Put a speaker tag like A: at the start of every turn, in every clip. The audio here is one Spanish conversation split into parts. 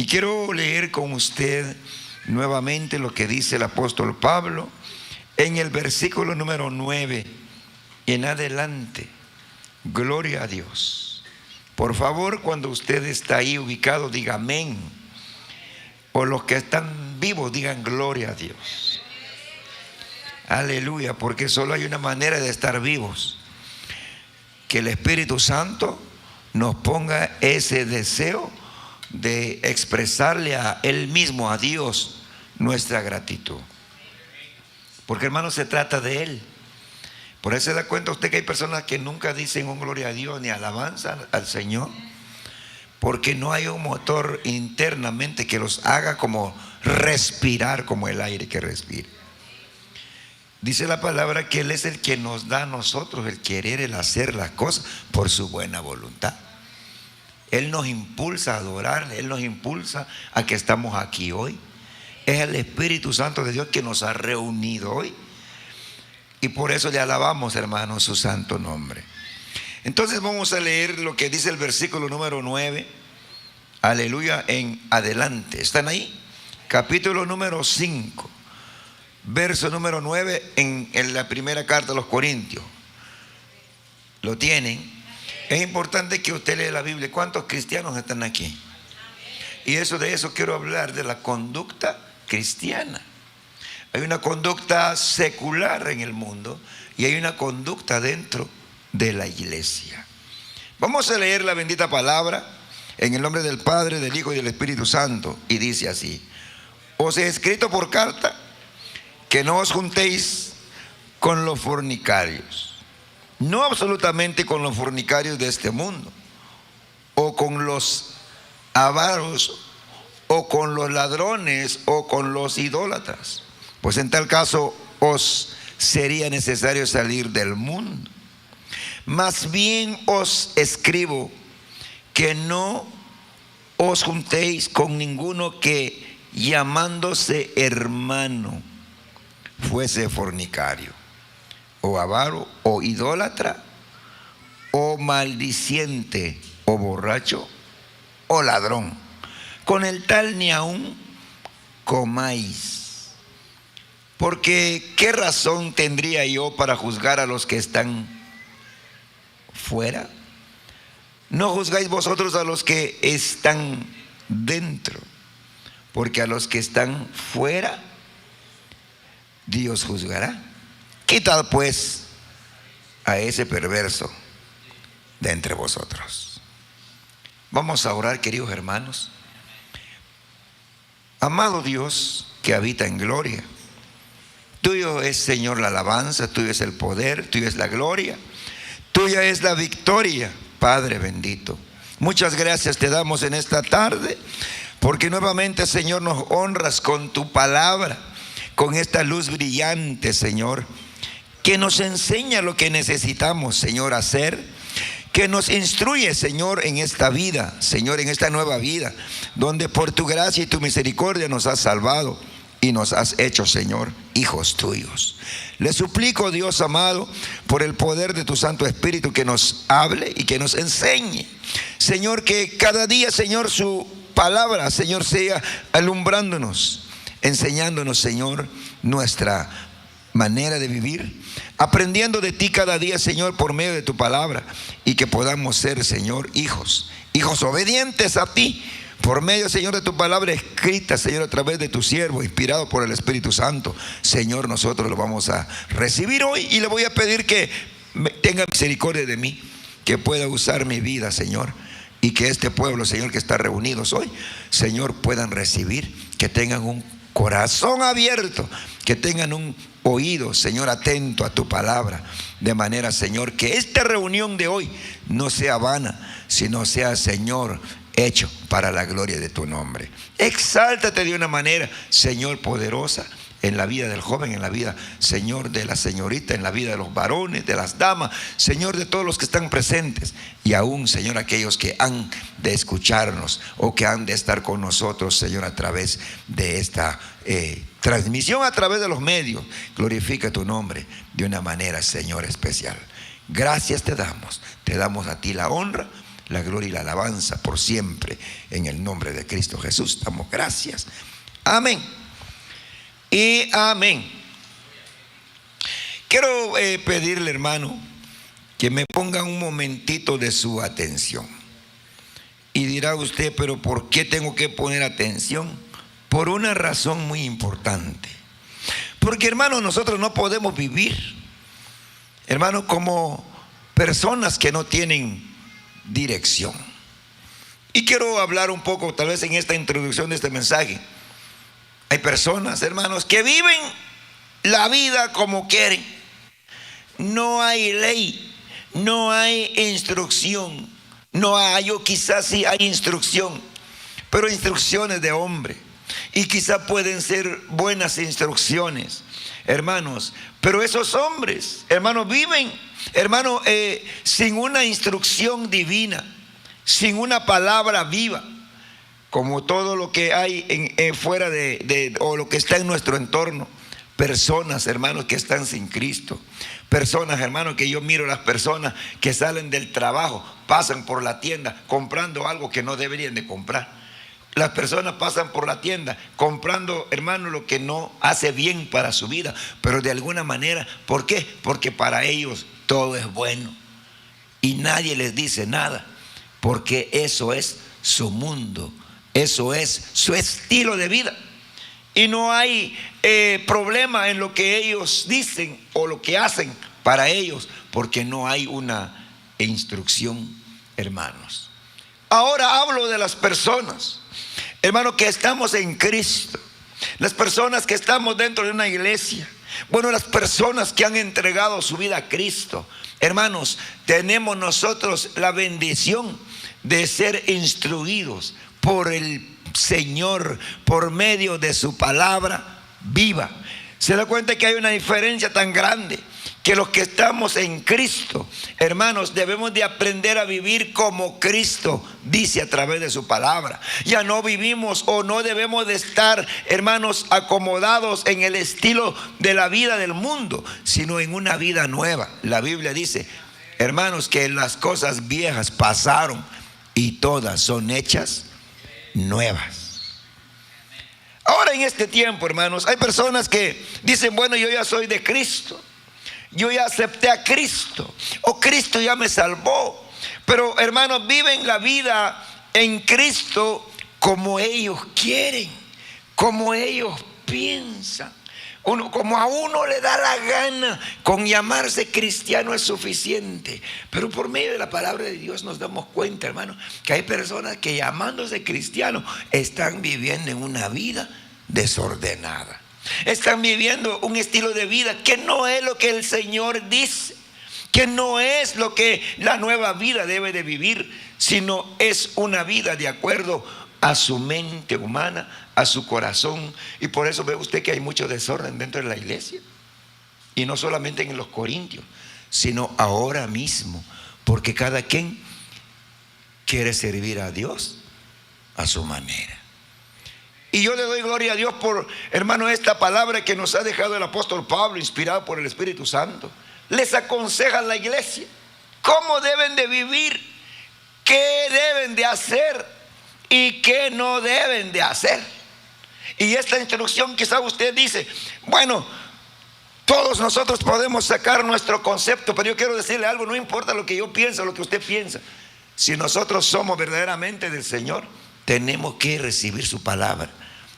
A: quiero leer con usted nuevamente lo que dice el apóstol Pablo en el versículo número 9 en adelante. Gloria a Dios. Por favor, cuando usted está ahí ubicado, diga amén. O los que están vivos, digan gloria a Dios. Aleluya, porque solo hay una manera de estar vivos: que el Espíritu Santo nos ponga ese deseo de expresarle a Él mismo, a Dios, nuestra gratitud. Porque, hermano, se trata de Él. Por eso se da cuenta usted que hay personas que nunca dicen un gloria a Dios ni alabanza al Señor, porque no hay un motor internamente que los haga como respirar como el aire que respira. Dice la palabra que Él es el que nos da a nosotros el querer, el hacer las cosas por su buena voluntad. Él nos impulsa a adorarle, Él nos impulsa a que estamos aquí hoy. Es el Espíritu Santo de Dios que nos ha reunido hoy. Y por eso le alabamos, hermanos, su santo nombre. Entonces vamos a leer lo que dice el versículo número 9. Aleluya, en adelante. ¿Están ahí? Capítulo número 5. Verso número 9 en la primera carta a los Corintios. ¿Lo tienen? Es importante que usted lea la Biblia. ¿Cuántos cristianos están aquí? Y de eso quiero hablar, de la conducta cristiana. Hay una conducta secular en el mundo y hay una conducta dentro de la iglesia. Vamos a leer la bendita palabra en el nombre del Padre, del Hijo y del Espíritu Santo. Y dice así: os he escrito por carta que no os juntéis con los fornicarios, no absolutamente con los fornicarios de este mundo, o con los avaros, o con los ladrones, o con los idólatras, pues en tal caso os sería necesario salir del mundo. Más bien os escribo que no os juntéis con ninguno que, llamándose hermano, fuese fornicario, o avaro, o idólatra, o maldiciente, o borracho, o ladrón. Con el tal ni aun comáis. Porque ¿qué razón tendría yo para juzgar a los que están fuera? ¿No juzgáis vosotros a los que están dentro? Porque a los que están fuera Dios juzgará. Quitad pues a ese perverso de entre vosotros. Vamos a orar, queridos hermanos. Amado Dios que habita en gloria, tuyo es, Señor, la alabanza, tuyo es el poder, tuyo es la gloria, tuya es la victoria, Padre bendito. Muchas gracias te damos en esta tarde, porque nuevamente, Señor, nos honras con tu palabra, con esta luz brillante, Señor, que nos enseña lo que necesitamos, Señor, hacer, que nos instruye, Señor, en esta vida, Señor, en esta nueva vida, donde por tu gracia y tu misericordia nos has salvado y nos has hecho, Señor, hijos tuyos. Le suplico, Dios amado, por el poder de tu Santo Espíritu, que nos hable y que nos enseñe, Señor, que cada día, Señor, su palabra, Señor, sea alumbrándonos, enseñándonos, Señor, nuestra manera de vivir, aprendiendo de ti cada día, Señor, por medio de tu palabra, y que podamos ser, Señor, hijos obedientes a ti, por medio, Señor, de tu palabra escrita, Señor, a través de tu siervo, inspirado por el Espíritu Santo. Señor, nosotros lo vamos a recibir hoy, y le voy a pedir que tenga misericordia de mí, que pueda usar mi vida, Señor, y que este pueblo, Señor, que está reunidos hoy, Señor, puedan recibir, que tengan un corazón abierto, que tengan un oído, Señor, atento a tu palabra, de manera, Señor, que esta reunión de hoy no sea vana, sino sea, Señor, hecho para la gloria de tu nombre. Exáltate de una manera, Señor, poderosa en la vida del joven, en la vida, Señor, de la señorita, en la vida de los varones, de las damas, Señor, de todos los que están presentes, y aún, Señor, aquellos que han de escucharnos o que han de estar con nosotros, Señor, a través de esta transmisión, a través de los medios. Glorifica tu nombre de una manera, Señor, especial. Gracias te damos a ti la honra, la gloria y la alabanza por siempre en el nombre de Cristo Jesús. Damos gracias. Amén. Y amén. Quiero pedirle, hermano, que me ponga un momentito de su atención. Y dirá usted, pero ¿por qué tengo que poner atención? Por una razón muy importante. Porque, hermano, nosotros no podemos vivir, hermano, como personas que no tienen dirección. Y quiero hablar un poco, tal vez en esta introducción de este mensaje. Hay personas, hermanos, que viven la vida como quieren. No hay ley, no hay instrucción. No hay, o quizás sí hay instrucción, pero instrucciones de hombre. Y quizás pueden ser buenas instrucciones, hermanos. Pero esos hombres, hermanos, viven, hermanos, sin una instrucción divina, sin una palabra viva, como todo lo que hay fuera o lo que está en nuestro entorno. Personas, hermanos, que están sin Cristo. Personas, hermanos, que yo miro las personas que salen del trabajo, pasan por la tienda comprando algo que no deberían de comprar. Las personas pasan por la tienda comprando, hermano, lo que no hace bien para su vida, pero de alguna manera, ¿por qué? Porque para ellos todo es bueno y nadie les dice nada, porque eso es su mundo, eso es su estilo de vida. Y no hay problema en lo que ellos dicen o lo que hacen para ellos, porque no hay una instrucción, hermanos. Ahora hablo de las personas, hermanos, que estamos en Cristo, las personas que estamos dentro de una iglesia. Bueno, las personas que han entregado su vida a Cristo, hermanos, tenemos nosotros la bendición de ser instruidos por el Señor por medio de su palabra viva. Se da cuenta que hay una diferencia tan grande, que los que estamos en Cristo, hermanos, debemos de aprender a vivir como Cristo dice a través de su palabra. Ya no vivimos o no debemos de estar, hermanos, acomodados en el estilo de la vida del mundo, sino en una vida nueva. La Biblia dice, hermanos, que las cosas viejas pasaron y todas son hechas nuevas. Ahora en este tiempo, hermanos, hay personas que dicen, bueno, yo ya soy de Cristo, yo ya acepté a Cristo, o Cristo ya me salvó. Pero, hermanos, viven la vida en Cristo como ellos quieren, como ellos piensan. Como a uno le da la gana. Con llamarse cristiano es suficiente. Pero por medio de la palabra de Dios nos damos cuenta, hermano, que hay personas que llamándose cristianos están viviendo en una vida desordenada. Están viviendo un estilo de vida que no es lo que el Señor dice, que no es lo que la nueva vida debe de vivir, sino es una vida de acuerdo a su mente humana, a su corazón. Y por eso ve usted que hay mucho desorden dentro de la iglesia, y no solamente en los corintios, sino ahora mismo, porque cada quien quiere servir a Dios a su manera. Y yo le doy gloria a Dios por, hermano, esta palabra que nos ha dejado el apóstol Pablo, inspirado por el Espíritu Santo. Les aconseja a la iglesia cómo deben de vivir, qué deben de hacer y qué no deben de hacer. Y esta instrucción, quizá usted dice, bueno, todos nosotros podemos sacar nuestro concepto, pero yo quiero decirle algo, no importa lo que yo pienso, lo que usted piensa. Si nosotros somos verdaderamente del Señor, tenemos que recibir su palabra,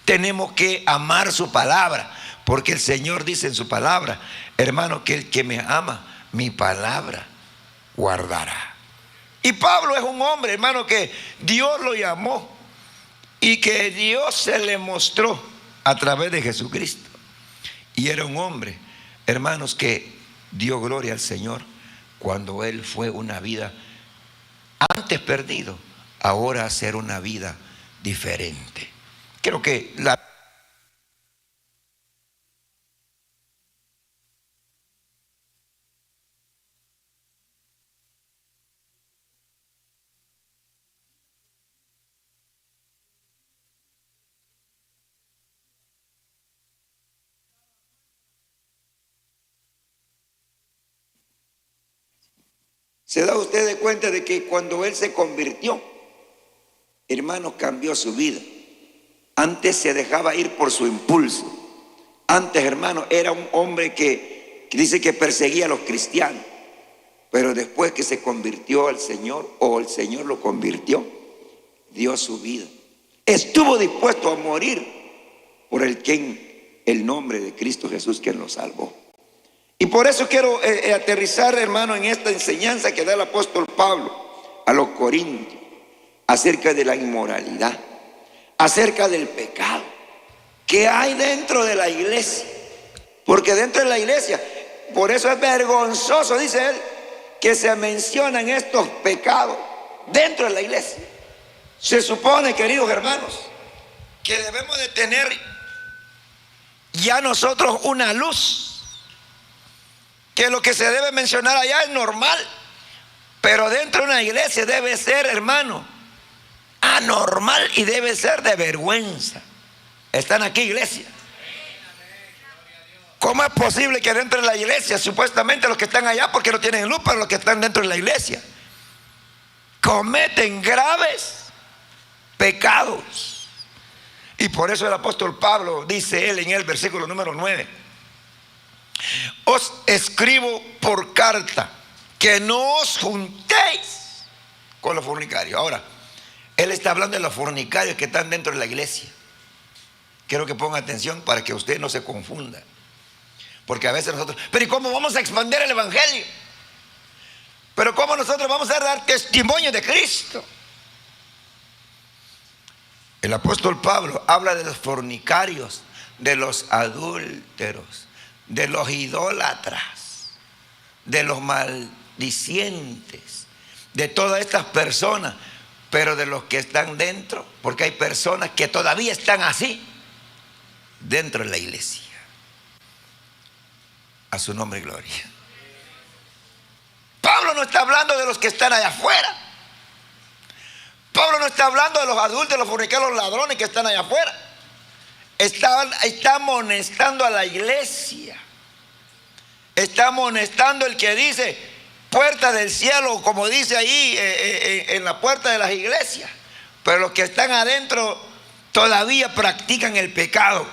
A: tenemos que amar su palabra, porque el Señor dice en su palabra, hermano, que el que me ama, mi palabra guardará. Y Pablo es un hombre, hermano, que Dios lo llamó y que Dios se le mostró a través de Jesucristo. Y era un hombre, hermanos, que dio gloria al Señor cuando él fue una vida antes perdido, ahora hacer una vida diferente. Creo que ¿Se da usted de cuenta de que cuando él se convirtió, hermano, cambió su vida? Antes se dejaba ir por su impulso. Antes, hermano, era un hombre que dice que perseguía a los cristianos. Pero después que se convirtió al Señor, o el Señor lo convirtió, dio su vida. Estuvo dispuesto a morir por el nombre de Cristo Jesús, quien lo salvó. Y por eso quiero aterrizar, hermano, en esta enseñanza que da el apóstol Pablo a los corintios acerca de la inmoralidad, acerca del pecado que hay dentro de la iglesia. Porque dentro de la iglesia, por eso es vergonzoso, dice él, que se mencionan estos pecados dentro de la iglesia. Se supone, queridos hermanos, que debemos de tener ya nosotros una luz, que lo que se debe mencionar allá es normal, pero dentro de una iglesia debe ser, hermano, anormal y debe ser de vergüenza. ¿Están aquí, iglesia? ¿Cómo es posible que dentro de la iglesia, supuestamente los que están allá porque no tienen luz, pero los que están dentro de la iglesia cometen graves pecados? Y por eso el apóstol Pablo dice él en el versículo número 9: os escribo por carta que no os juntéis con los fornicarios. Ahora, él está hablando de los fornicarios que están dentro de la iglesia. Quiero que ponga atención para que usted no se confunda. Porque a veces nosotros, pero ¿y cómo vamos a expandir el evangelio? ¿Pero cómo nosotros vamos a dar testimonio de Cristo? El apóstol Pablo habla de los fornicarios, de los adúlteros, de los idólatras, de los maldicientes, de todas estas personas, pero de los que están dentro, porque hay personas que todavía están así dentro de la iglesia. A su nombre y gloria. Pablo no está hablando de los que están allá afuera. Pablo no está hablando de los adultos, los fornicarios, los ladrones que están allá afuera. Está amonestando a la iglesia. Está amonestando el que dice puerta del cielo, como dice ahí en la puerta de las iglesias. Pero los que están adentro todavía practican el pecado.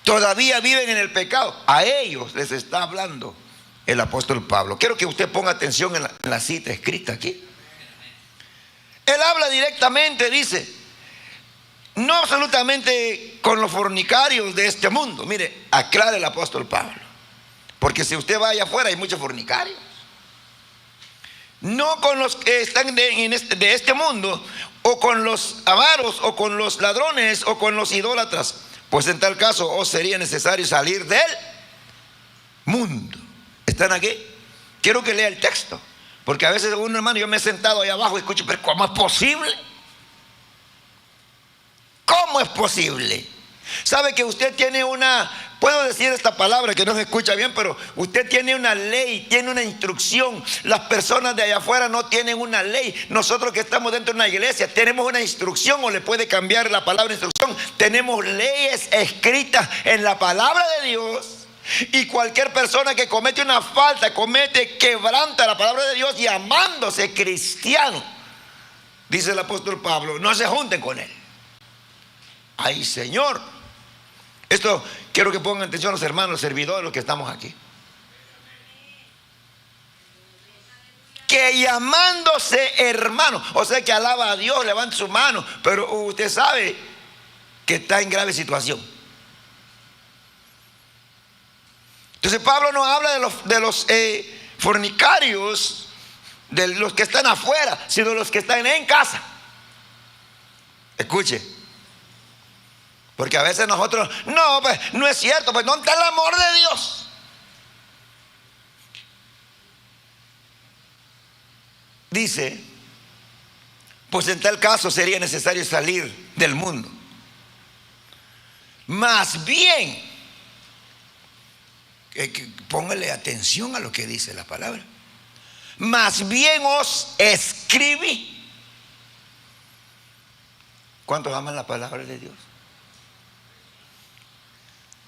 A: Todavía viven en el pecado. A ellos les está hablando el apóstol Pablo. Quiero que usted ponga atención en la cita escrita aquí. Él habla directamente, dice, no absolutamente con los fornicarios de este mundo. Mire, aclara el apóstol Pablo. Porque si usted va allá afuera hay muchos fornicarios. No con los que están de este mundo, o con los avaros, o con los ladrones, o con los idólatras. Pues en tal caso os sería necesario salir del mundo. ¿Están aquí? Quiero que lea el texto, porque a veces uno, hermano, yo me he sentado ahí abajo y escucho, pero ¿cómo es posible? ¿Cómo es posible? ¿Sabe que usted tiene puedo decir esta palabra que no se escucha bien, pero usted tiene una ley, tiene una instrucción? Las personas de allá afuera no tienen una ley. Nosotros que estamos dentro de una iglesia tenemos una instrucción, o le puede cambiar la palabra instrucción. Tenemos leyes escritas en la palabra de Dios. Y cualquier persona que comete una falta, quebranta la palabra de Dios, llamándose cristiano, dice el apóstol Pablo, no se junten con él. Ay, Señor. Esto quiero que pongan atención los hermanos, los servidores, los que estamos aquí. Que llamándose hermano, o sea que alaba a Dios, levanta su mano, pero usted sabe que está en grave situación. Entonces Pablo no habla de los fornicarios, de los que están afuera, sino de los que están en casa. Escuche. Porque a veces nosotros, no, pues no es cierto, pues ¿dónde está el amor de Dios? Dice, pues en tal caso sería necesario salir del mundo. Más bien, póngale atención a lo que dice la palabra. Más bien os escribí. ¿Cuántos aman la palabra de Dios?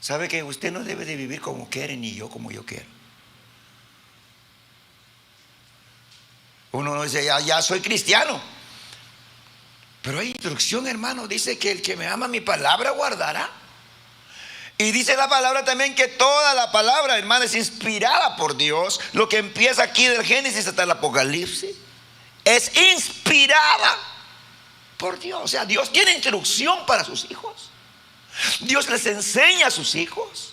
A: ¿Sabe que usted no debe de vivir como quiere, ni yo como yo quiero? Uno no dice, ya soy cristiano. Pero hay instrucción, hermano. Dice que el que me ama mi palabra guardará. Y dice la palabra también que toda la palabra, hermano, es inspirada por Dios. Lo que empieza aquí del Génesis hasta el Apocalipsis es inspirada por Dios. O sea, Dios tiene instrucción para sus hijos. Dios les enseña a sus hijos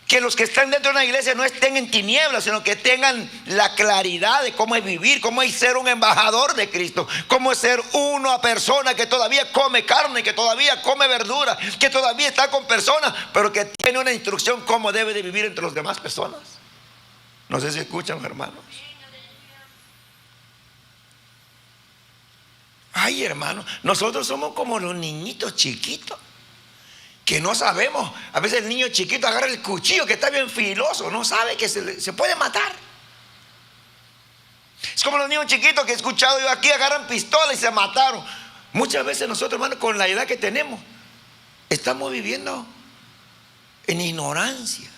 A: que los que están dentro de una iglesia no estén en tinieblas, sino que tengan la claridad de cómo es vivir, cómo es ser un embajador de Cristo, cómo es ser una persona que todavía come carne, que todavía come verdura, que todavía está con personas, pero que tiene una instrucción cómo debe de vivir entre las demás personas. No sé si escuchan, hermanos. Ay, hermano, nosotros somos como los niñitos chiquitos que no sabemos. A veces el niño chiquito agarra el cuchillo que está bien filoso, no sabe que se puede matar. Es como los niños chiquitos que he escuchado yo aquí, agarran pistola y se mataron. Muchas veces nosotros, hermanos, con la edad que tenemos, estamos viviendo en ignorancia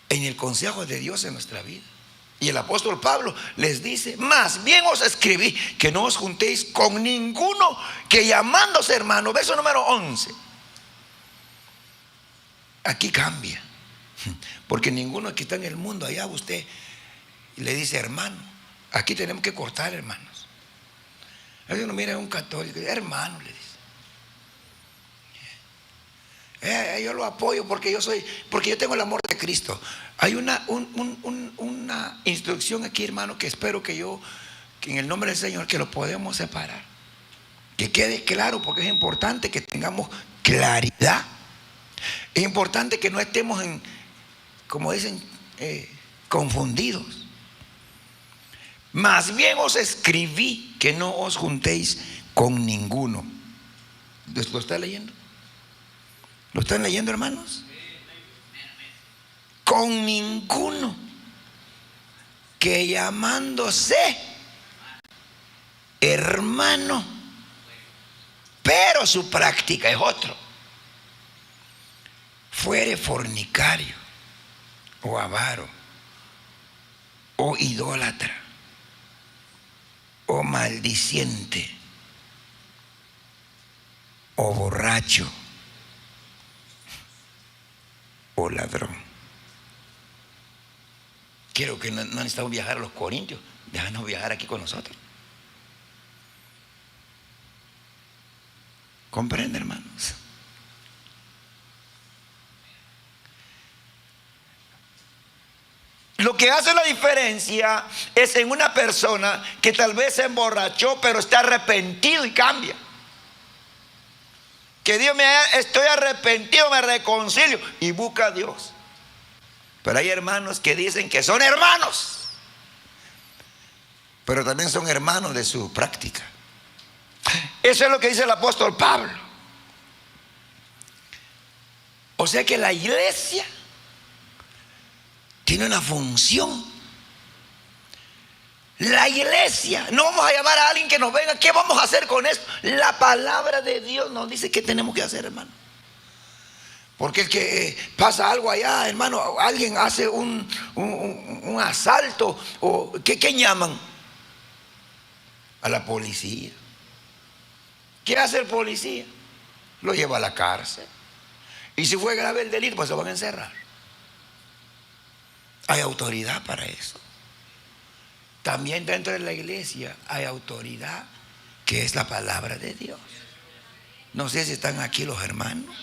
A: en el consejo de Dios en nuestra vida. Y el apóstol Pablo les dice: más bien os escribí que no os juntéis con ninguno que llamándose hermano. Verso número 11. Aquí cambia, porque ninguno que está en el mundo, allá usted le dice hermano. Aquí tenemos que cortar, hermanos. A veces uno mira a un católico y dice, hermano, le dice, yo lo apoyo porque yo tengo el amor de Cristo. Hay una instrucción aquí, hermano, que espero que en el nombre del Señor, que lo podemos separar, que quede claro, porque es importante que tengamos claridad. Es importante que no estemos como dicen, confundidos. Más bien os escribí que no os juntéis con ninguno. ¿Lo está leyendo? ¿Lo están leyendo, hermanos? Con ninguno que llamándose hermano, pero su práctica es otro, fuere fornicario, o avaro, o idólatra, o maldiciente, o borracho, o ladrón. Quiero que no necesitamos viajar a los Corintios, déjanos viajar aquí con nosotros. ¿Comprende, hermanos? Lo que hace la diferencia es en una persona que tal vez se emborrachó, pero está arrepentido y cambia. Que Dios estoy arrepentido, me reconcilio y busca a Dios. Pero hay hermanos que dicen que son hermanos, pero también son hermanos de su práctica. Eso es lo que dice el apóstol Pablo. O sea que la iglesia tiene una función. La iglesia, no vamos a llamar a alguien que nos venga, ¿qué vamos a hacer con esto? La palabra de Dios nos dice qué tenemos que hacer, hermano. Porque el que pasa algo allá, hermano, alguien hace un asalto, o ¿qué llaman? A la policía. ¿Qué hace el policía? Lo lleva a la cárcel. Y si fue grave el delito, pues se van a encerrar. Hay autoridad para eso. También dentro de la iglesia hay autoridad, que es la palabra de Dios. No sé si están aquí los hermanos.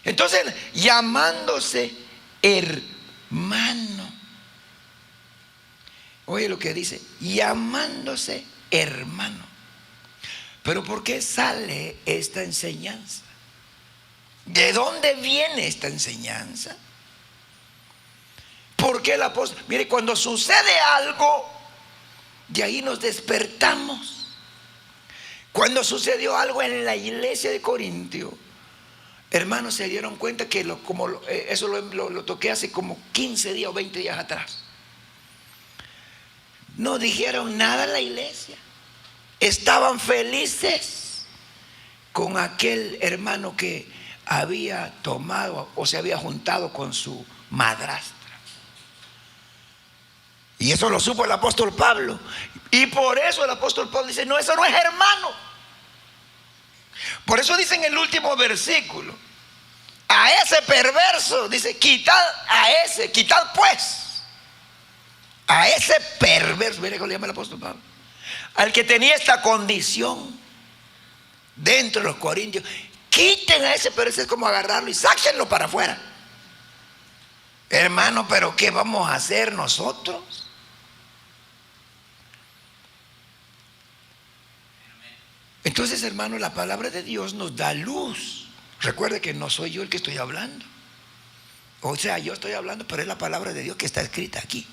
A: Entonces, llamándose hermano. Oye lo que dice, llamándose hermano. Pero ¿por qué sale esta enseñanza? ¿De dónde viene esta enseñanza? Porque el apóstol, mire, cuando sucede algo, de ahí nos despertamos. Cuando sucedió algo en la iglesia de Corintio, hermanos, se dieron cuenta que eso lo toqué hace como 15 días o 20 días atrás. No dijeron nada en la iglesia. Estaban felices con aquel hermano que había tomado o se había juntado con su madrastra. Y eso lo supo el apóstol Pablo. Y por eso el apóstol Pablo dice, no, eso no es hermano. Por eso dice en el último versículo, a ese perverso, dice, quitad a ese, quitad pues a ese perverso, mire cómo le llama el apóstol Pablo, al que tenía esta condición dentro de los corintios. Quiten a ese perverso, es como agarrarlo y sáquenlo para afuera. Hermano, pero ¿qué vamos a hacer nosotros? Entonces, hermano, la palabra de Dios nos da luz. Recuerde que no soy yo el que estoy hablando. O sea, yo estoy hablando, pero es la palabra de Dios que está escrita aquí.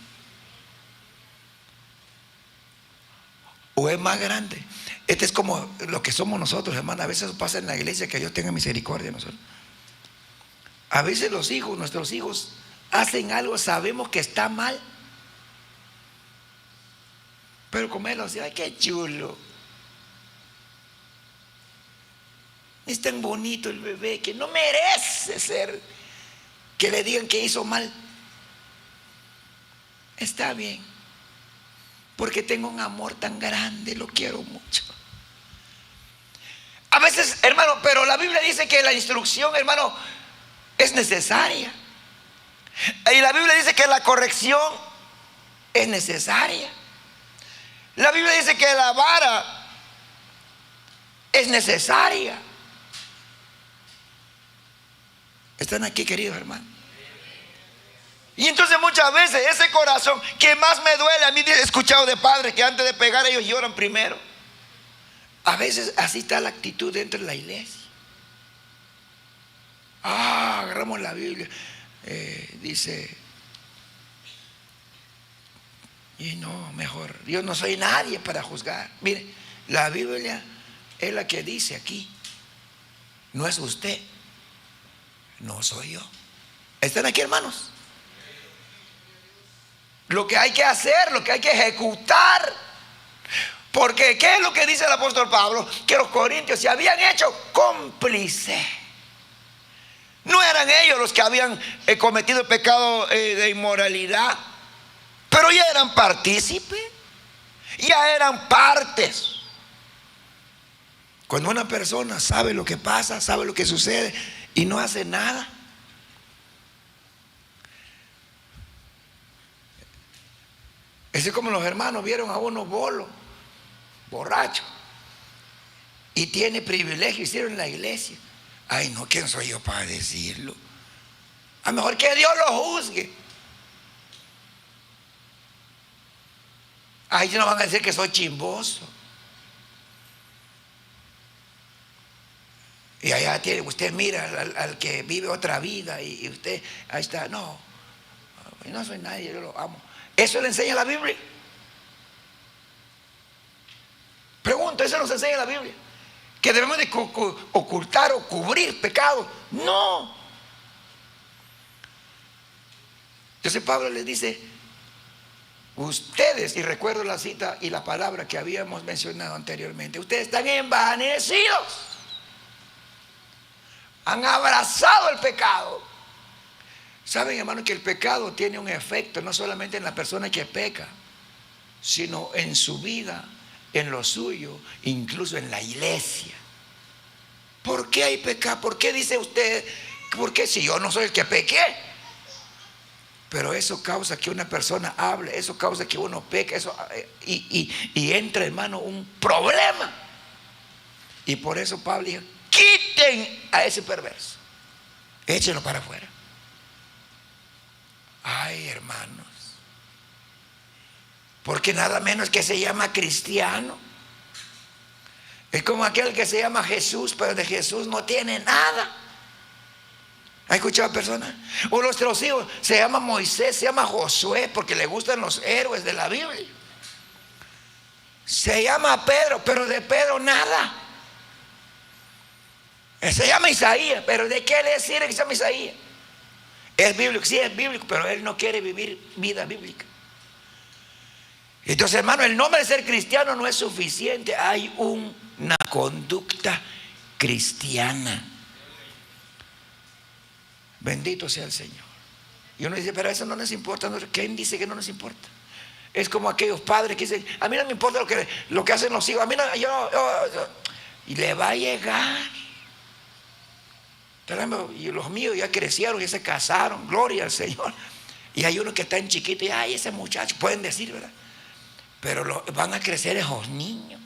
A: O es más grande. Este es como lo que somos nosotros, hermano. A veces pasa en la iglesia, que Dios tenga misericordia de nosotros. A veces los hijos, nuestros hijos, hacen algo, sabemos que está mal, pero como él lo dice, ay, qué chulo, es tan bonito el bebé que no merece ser que le digan que hizo mal. Está bien, porque tengo un amor tan grande, lo quiero mucho. A veces, hermano, pero la Biblia dice que la instrucción, hermano, es necesaria. Y la Biblia dice que la corrección es necesaria. La Biblia dice que la vara es necesaria. ¿Están aquí, queridos hermanos? Y entonces muchas veces ese corazón que más me duele, a mí he escuchado de padres que antes de pegar ellos lloran primero. A veces así está la actitud dentro de la iglesia. Agarramos la Biblia, dice, y no, mejor, yo no soy nadie para juzgar. Mire, la Biblia es la que dice aquí, no es usted, no soy yo. ¿Están aquí, hermanos? Lo que hay que hacer, lo que hay que ejecutar. Porque ¿qué es lo que dice el apóstol Pablo? Que los corintios se habían hecho cómplices. No eran ellos los que habían cometido el pecado de inmoralidad, pero ya eran partícipes, ya eran partes. Cuando una persona sabe lo que pasa, sabe lo que sucede y no hace nada, es como los hermanos vieron a uno bolo, borracho, y tiene privilegio, hicieron en la iglesia. Ay, no, ¿quién soy yo para decirlo? A lo mejor que Dios lo juzgue. Ahí no van a decir que soy chimboso. Y allá tiene, usted mira al que vive otra vida y usted, ahí está, no soy nadie, yo lo amo. ¿Eso le enseña la Biblia? Pregunto, ¿eso nos enseña la Biblia? ¿Que debemos de ocultar o cubrir pecado? No. Entonces Pablo les dice, ustedes, y recuerdo la cita y la palabra que habíamos mencionado anteriormente, ustedes están envanecidos, han abrazado el pecado. Saben, hermano, que el pecado tiene un efecto no solamente en la persona que peca, sino en su vida, en lo suyo, incluso en la iglesia. ¿Por qué hay pecado? ¿Por qué dice usted? ¿Por qué si yo no soy el que pequé? Pero eso causa que una persona hable, eso causa que uno peque, eso, y entra, hermano, un problema. Y por eso Pablo dijo, quiten a ese perverso, échenlo para afuera. Ay, hermanos, porque nada menos que se llama cristiano. Es como aquel que se llama Jesús, pero de Jesús no tiene nada. ¿Ha escuchado a personas? O nuestros hijos se llama Moisés, se llama Josué, porque le gustan los héroes de la Biblia. Se llama Pedro, pero de Pedro nada. Se llama Isaías, pero ¿de qué le sirve que se llama Isaías? Es bíblico, sí es bíblico, pero él no quiere vivir vida bíblica. Entonces, hermano, el nombre de ser cristiano no es suficiente. Hay una conducta cristiana. Bendito sea el Señor. Y uno dice, pero eso no nos importa. ¿Quién dice que no nos importa? Es como aquellos padres que dicen, a mí no me importa lo que hacen los hijos, a mí no, y le va a llegar. Y los míos ya crecieron, ya se casaron, gloria al Señor. Y hay uno que está en chiquito y, ay, ese muchacho, pueden decir, ¿verdad? Pero van a crecer esos niños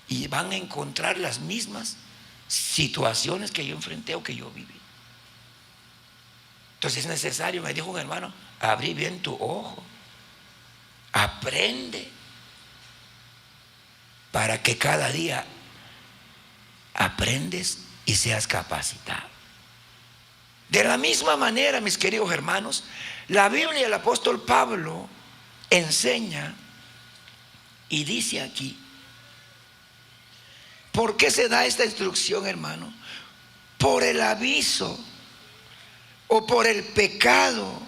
A: y van a encontrar las mismas situaciones que yo enfrenté o que yo viví. Entonces es necesario, me dijo un hermano, abrí bien tu ojo, aprende, para que cada día aprendes y seas capacitado. De la misma manera, mis queridos hermanos, la Biblia, el apóstol Pablo enseña y dice aquí, ¿por qué se da esta instrucción, hermano? Por el aviso o por el pecado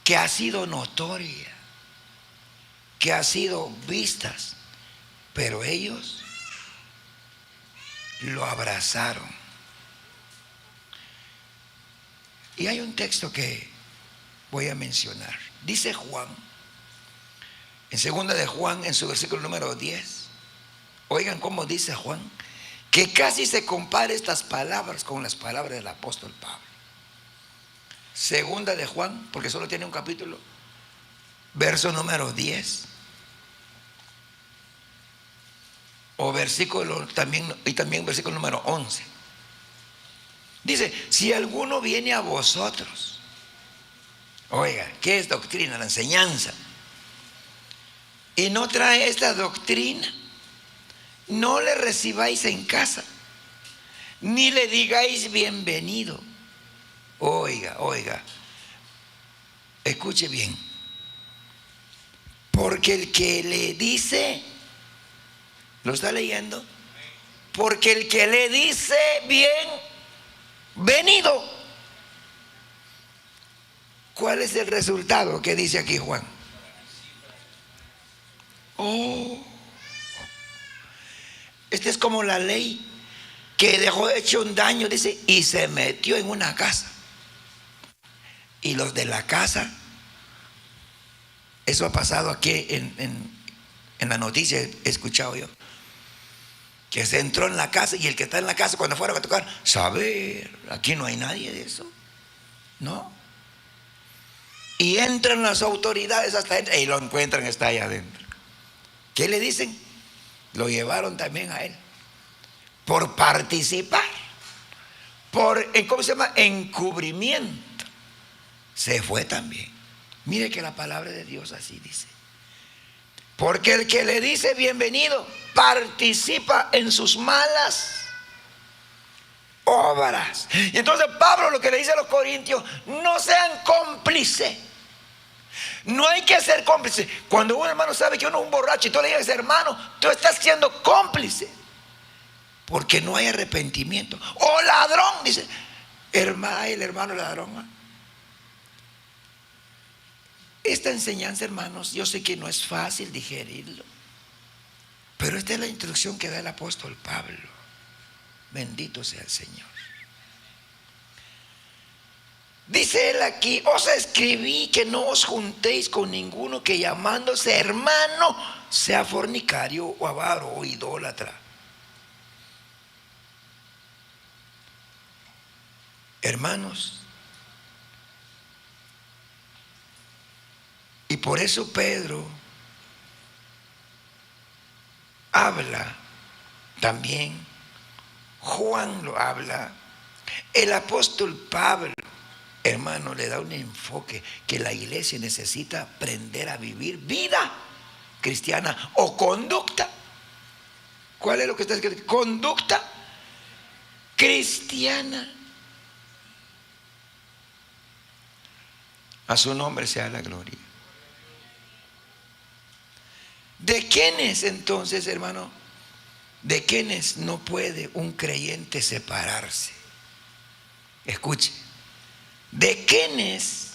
A: que ha sido notoria, que ha sido vistas, pero ellos lo abrazaron. Y hay un texto que voy a mencionar. Dice Juan, en segunda de Juan, en su versículo número 10, oigan cómo dice Juan, que casi se compara estas palabras con las palabras del apóstol Pablo. Segunda de Juan, porque solo tiene un capítulo, verso número 10, o versículo también, y también versículo número 11. Dice, si alguno viene a vosotros, oiga, ¿qué es doctrina? La enseñanza. Y no trae esta doctrina, no le recibáis en casa, ni le digáis bienvenido. Oiga, escuche bien. Porque el que le dice, ¿lo está leyendo? Porque el que le dice bienvenido, ¿cuál es el resultado que dice aquí Juan? Esta es como la ley que dejó hecho un daño, dice, y se metió en una casa. Y los de la casa, eso ha pasado aquí en la noticia, he escuchado yo, que se entró en la casa y el que está en la casa cuando fueron a tocar, saber, aquí no hay nadie de eso, ¿no? Y entran las autoridades hasta adentro y lo encuentran, está allá adentro. ¿Qué le dicen? Lo llevaron también a él por participar, por, ¿cómo se llama? Encubrimiento. Se fue también. Mire que la palabra de Dios así dice. Porque el que le dice bienvenido participa en sus malas obras. Y entonces Pablo lo que le dice a los corintios, no sean cómplices. No hay que ser cómplice. Cuando un hermano sabe que uno es un borracho y tú le dices, hermano, tú estás siendo cómplice, porque no hay arrepentimiento. O ladrón, dice, el hermano ladrón. Esta enseñanza, hermanos, yo sé que no es fácil digerirlo, pero esta es la instrucción que da el apóstol Pablo. Bendito sea el Señor. Dice él aquí, os escribí que no os juntéis con ninguno que llamándose hermano sea fornicario o avaro o idólatra. Hermanos, y por eso Pedro habla también, Juan lo habla, el apóstol Pablo, hermano, le da un enfoque que la iglesia necesita aprender a vivir vida cristiana o conducta. ¿Cuál es lo que está escrito? Conducta cristiana. A su nombre sea la gloria. ¿De quiénes entonces, hermano? ¿De quiénes no puede un creyente separarse? Escuche. ¿De quiénes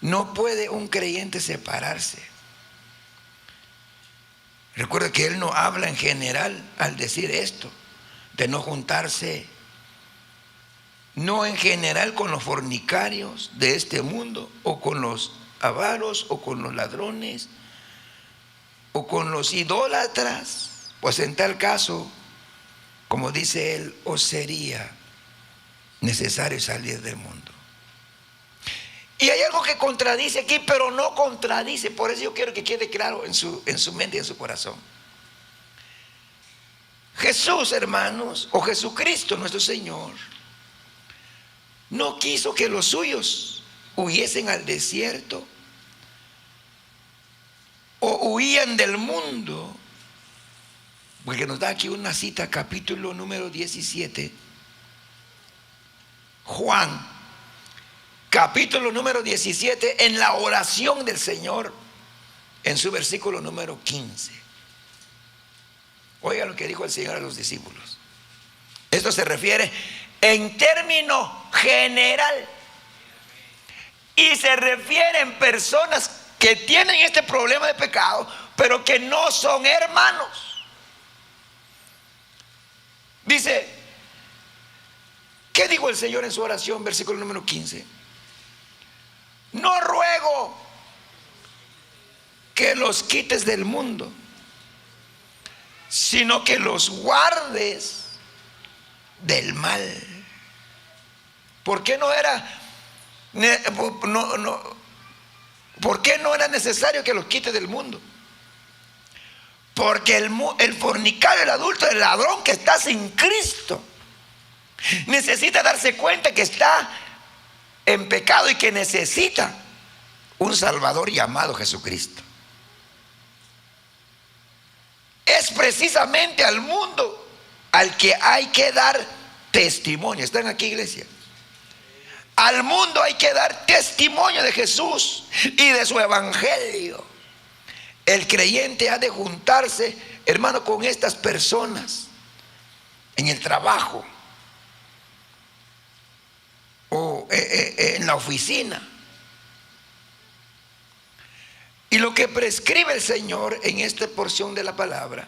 A: no puede un creyente separarse? Recuerda que él no habla en general al decir esto, de no juntarse, no en general con los fornicarios de este mundo o con los avaros o con los ladrones o con los idólatras, pues en tal caso, como dice él, os sería necesario salir del mundo. Y hay algo que contradice aquí, pero no contradice. Por eso yo quiero que quede claro en su mente y en su corazón. Jesús, hermanos, o Jesucristo nuestro Señor, no quiso que los suyos huyesen al desierto o huían del mundo, porque nos da aquí una cita, capítulo número 17, Juan, capítulo número 17, en la oración del Señor, en su versículo número 15. Oiga lo que dijo el Señor a los discípulos. Esto se refiere en término general y se refieren personas que tienen este problema de pecado, pero que no son hermanos. Dice, ¿qué dijo el Señor en su oración? Versículo número 15. No ruego que los quites del mundo, sino que los guardes del mal. ¿Por qué no era ¿por qué no era necesario que los quites del mundo? Porque el fornicario, el adulto, el ladrón que está sin Cristo necesita darse cuenta que está en pecado y que necesita un Salvador llamado Jesucristo. Es precisamente al mundo al que hay que dar testimonio. ¿Están aquí, iglesia? Al mundo hay que dar testimonio de Jesús y de su evangelio. El creyente ha de juntarse, hermano, con estas personas en el trabajo o en la oficina. Y lo que prescribe el Señor en esta porción de la palabra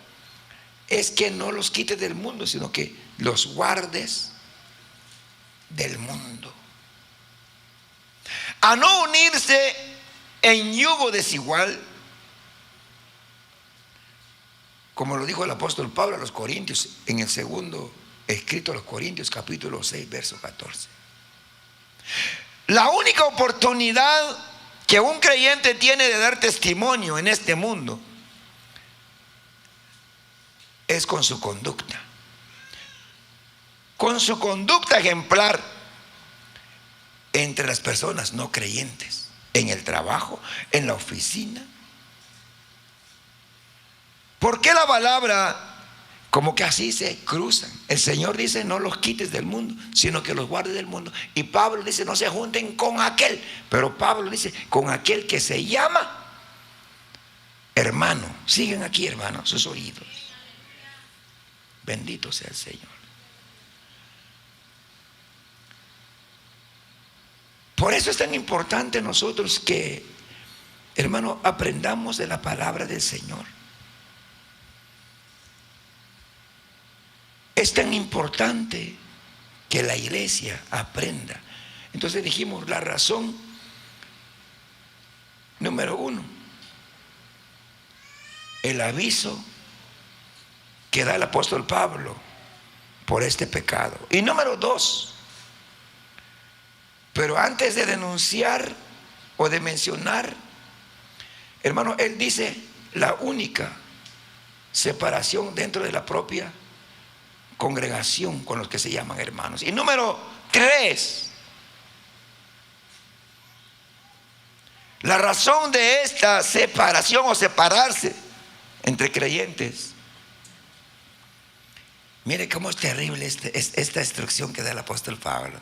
A: es que no los quites del mundo, sino que los guardes del mundo. A no unirse en yugo desigual, como lo dijo el apóstol Pablo a los Corintios en el segundo escrito a los Corintios, capítulo 6, verso 14. La única oportunidad que un creyente tiene de dar testimonio en este mundo es con su conducta ejemplar entre las personas no creyentes, en el trabajo, en la oficina. ¿Por qué la palabra como que así se cruzan? El Señor dice no los quites del mundo, sino que los guardes del mundo. Y Pablo dice no se junten con aquel, pero Pablo dice con aquel que se llama hermano. Siguen aquí, hermanos, sus oídos. Bendito sea el Señor. Por eso es tan importante nosotros que, hermano, aprendamos de la palabra del Señor. Es tan importante que la iglesia aprenda. Entonces dijimos la razón número 1, el aviso que da el apóstol Pablo por este pecado. Y número 2, pero antes de denunciar o de mencionar, hermano, él dice la única separación dentro de la propia congregación con los que se llaman hermanos. Y número 3, la razón de esta separación o separarse entre creyentes. Mire cómo es terrible esta instrucción que da el apóstol Pablo,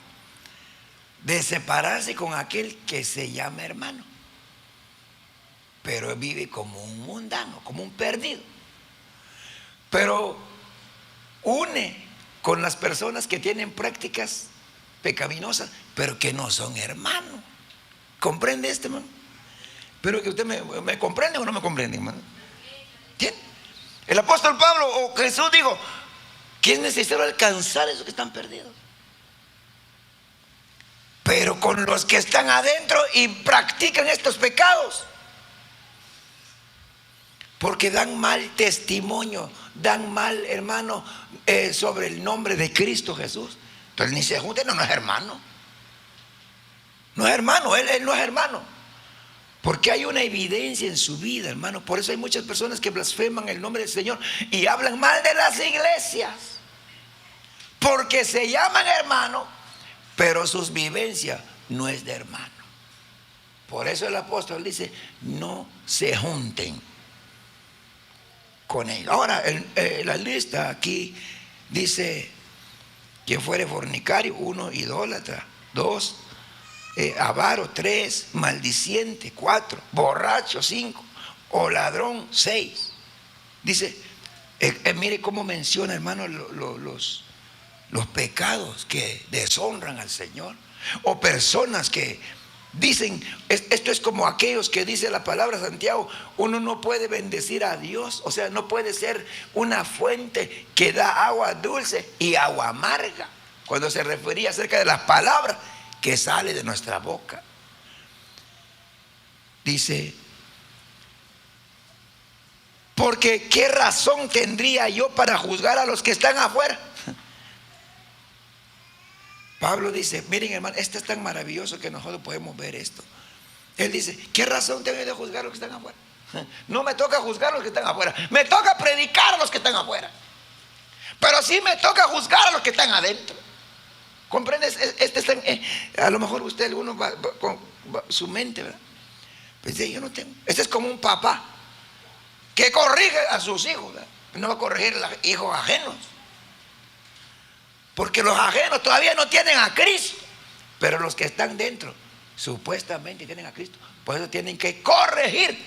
A: de separarse con aquel que se llama hermano, pero vive como un mundano, como un perdido. Pero une con las personas que tienen prácticas pecaminosas, pero que no son hermanos. ¿Comprende esto, hermano? Pero que usted me comprende o no me comprende, hermano. ¿Entiende? El apóstol Pablo o Jesús dijo que es necesario alcanzar a esos que están perdidos. pero con los que están adentro y practican estos pecados, porque dan mal testimonio, dan mal, hermano, sobre el nombre de Cristo Jesús. Entonces ni se junten, no es hermano. No es hermano, él no es hermano. Porque hay una evidencia en su vida, hermano. Por eso hay muchas personas que blasfeman el nombre del Señor y hablan mal de las iglesias. Porque se llaman hermano, pero sus vivencias no es de hermano. Por eso el apóstol dice, no se junten con ellos. Ahora, la lista aquí dice: quien fuere fornicario, 1, idólatra, 2, avaro, 3, maldiciente, 4, borracho, 5, o ladrón, 6. Dice, mire cómo menciona, hermano, los pecados que deshonran al Señor, o personas que dicen, esto es como aquellos que dice la palabra Santiago, uno no puede bendecir a Dios, o sea, no puede ser una fuente que da agua dulce y agua amarga, cuando se refería acerca de las palabras que sale de nuestra boca. Dice, porque ¿qué razón tendría yo para juzgar a los que están afuera? Pablo dice, miren, hermano, esto es tan maravilloso que nosotros podemos ver esto. Él dice, ¿qué razón tengo de juzgar a los que están afuera? No me toca juzgar a los que están afuera, me toca predicar a los que están afuera, pero sí me toca juzgar a los que están adentro. ¿Comprendes? A lo mejor usted, uno va con su mente, ¿verdad? Pues yo no tengo. Este es como un papá que corrige a sus hijos, ¿verdad? No va a corregir a los hijos ajenos, porque los ajenos todavía no tienen a Cristo, pero los que están dentro supuestamente tienen a Cristo. Por eso tienen que corregir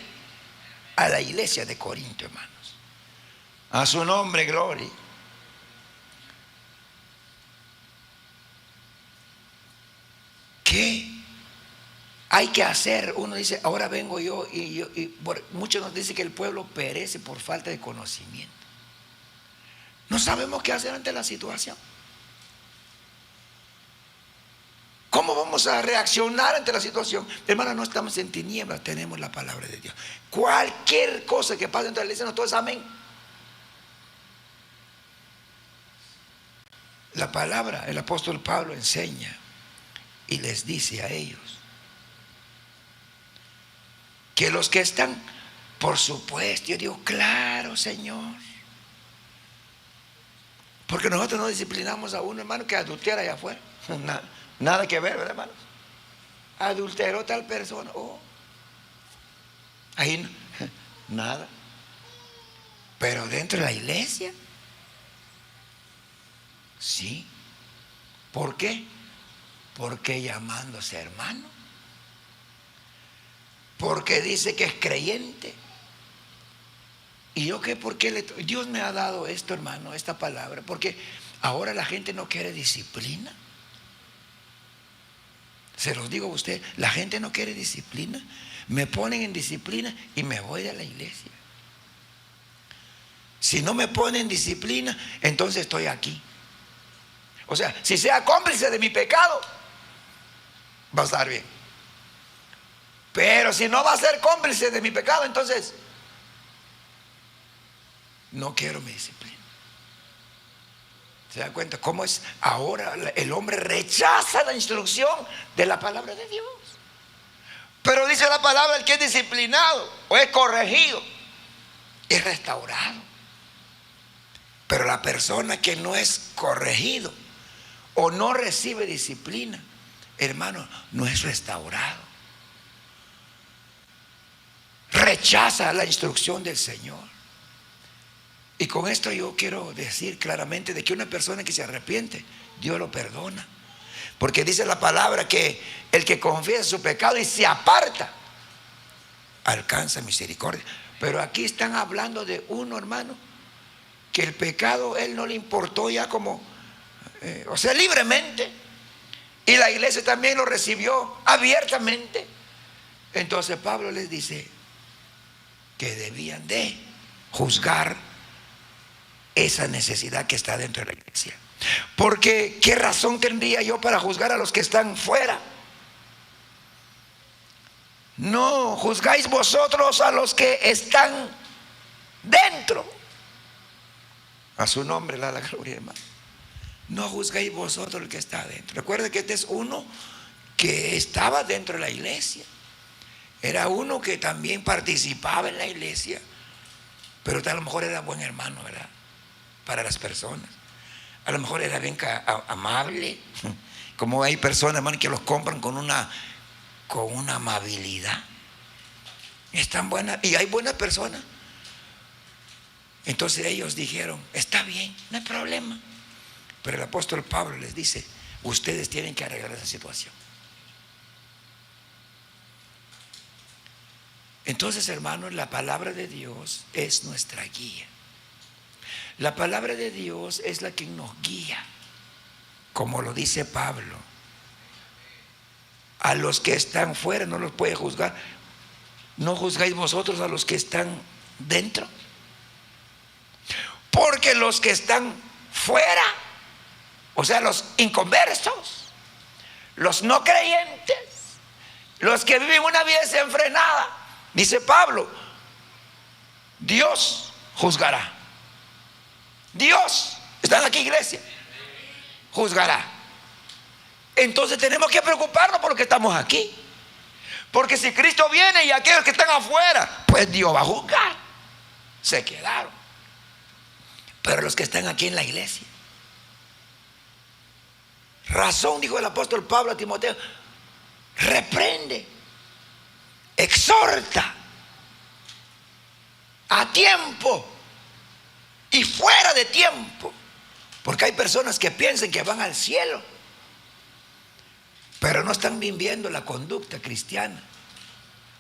A: a la iglesia de Corinto, hermanos. A su nombre, gloria. ¿Qué hay que hacer? Uno dice, ahora vengo yo, y muchos nos dicen que el pueblo perece por falta de conocimiento. No sabemos qué hacer ante la situación. ¿Cómo vamos a reaccionar ante la situación? Hermano, no estamos en tinieblas, tenemos la palabra de Dios. Cualquier cosa que pase dentro de la iglesia, no todo es amén. La palabra, el apóstol Pablo enseña y les dice a ellos que los que están, por supuesto, yo digo, claro, Señor, porque nosotros no disciplinamos a uno, hermano, que adultera allá afuera. Nada que ver, ¿verdad, hermanos? Adulteró tal persona, ahí no, nada. Pero dentro de la iglesia, sí. ¿Por qué? Porque llamándose hermano, porque dice que es creyente. Y yo qué, ¿por qué Dios me ha dado esto, hermano, esta palabra? Porque ahora la gente no quiere disciplina. Se los digo a usted, la gente no quiere disciplina. Me ponen en disciplina y me voy de la iglesia. Si no me ponen disciplina, entonces estoy aquí. O sea, si sea cómplice de mi pecado, va a estar bien. Pero si no va a ser cómplice de mi pecado, entonces no quiero mi disciplina. ¿Se dan cuenta cómo es? Ahora el hombre rechaza la instrucción de la palabra de Dios. Pero dice la palabra, el que es disciplinado o es corregido es restaurado. Pero la persona que no es corregido o no recibe disciplina, hermano, no es restaurado. Rechaza la instrucción del Señor. Y con esto yo quiero decir claramente de que una persona que se arrepiente, Dios lo perdona. Porque dice la palabra que el que confiesa su pecado y se aparta, alcanza misericordia. Pero aquí están hablando de uno, hermano, que el pecado él no le importó ya como, o sea, libremente. Y la iglesia también lo recibió abiertamente. Entonces Pablo les dice que debían de juzgar esa necesidad que está dentro de la iglesia. Porque ¿qué razón tendría yo para juzgar a los que están fuera? No juzgáis vosotros a los que están dentro. A su nombre la gloria, hermano. No juzgáis vosotros el que está dentro. Recuerden que este es uno que estaba dentro de la iglesia. Era uno que también participaba en la iglesia, pero a lo mejor era buen hermano, ¿verdad? Para las personas. A lo mejor era bien amable. Como hay personas, hermano, que los compran con una amabilidad. Están buenas, y hay buenas personas. Entonces ellos dijeron, está bien, no hay problema. Pero el apóstol Pablo les dice, ustedes tienen que arreglar esa situación. Entonces, hermanos, la palabra de Dios es nuestra guía. La palabra de Dios es la que nos guía, como lo dice Pablo. A los que están fuera no los puede juzgar. ¿No juzgáis vosotros a los que están dentro? Porque los que están fuera, o sea, los inconversos, los no creyentes, los que viven una vida desenfrenada, dice Pablo, Dios juzgará. Dios, ¿están aquí, iglesia? Juzgará. Entonces tenemos que preocuparnos por lo que estamos aquí. Porque si Cristo viene y aquellos que están afuera, pues Dios va a juzgar. Se quedaron. Pero los que están aquí en la iglesia, razón, dijo el apóstol Pablo a Timoteo, reprende, exhorta a tiempo y fuera de tiempo. Porque hay personas que piensan que van al cielo, pero no están viviendo la conducta cristiana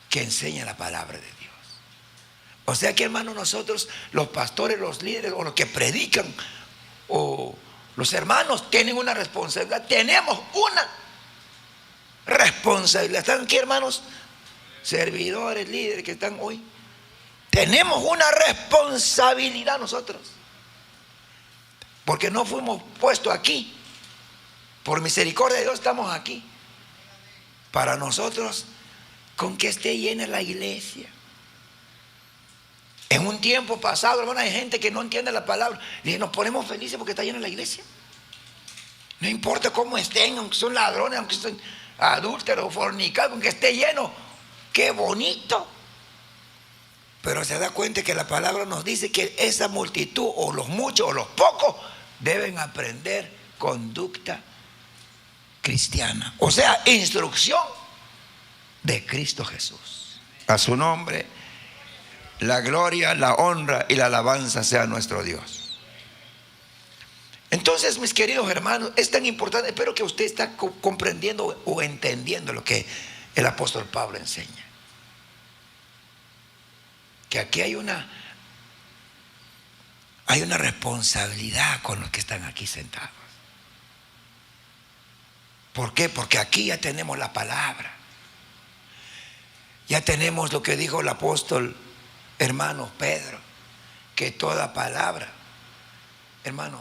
A: que enseña la palabra de Dios. O sea que, hermanos, nosotros, los pastores, los líderes, o los que predican, o los hermanos, tienen una responsabilidad. Tenemos una responsabilidad. ¿Están aquí, hermanos? Servidores, líderes que están hoy. Tenemos una responsabilidad nosotros. Porque no fuimos puestos aquí. Por misericordia de Dios estamos aquí. Para nosotros, con que esté llena la iglesia. En un tiempo pasado, hermano, hay gente que no entiende la palabra. Y nos ponemos felices porque está llena la iglesia. No importa cómo estén, aunque son ladrones, aunque son adúlteros, fornicados, aunque esté lleno. ¡Qué bonito! Pero se da cuenta que la palabra nos dice que esa multitud, o los muchos o los pocos, deben aprender conducta cristiana. O sea, instrucción de Cristo Jesús. A su nombre, la gloria, la honra y la alabanza sea nuestro Dios. Entonces, mis queridos hermanos, es tan importante, espero que usted está comprendiendo o entendiendo lo que el apóstol Pablo enseña. Que aquí hay una responsabilidad con los que están aquí sentados. ¿Por qué? Porque aquí ya tenemos la palabra. Ya tenemos lo que dijo el apóstol, hermano Pedro, que toda palabra, hermano,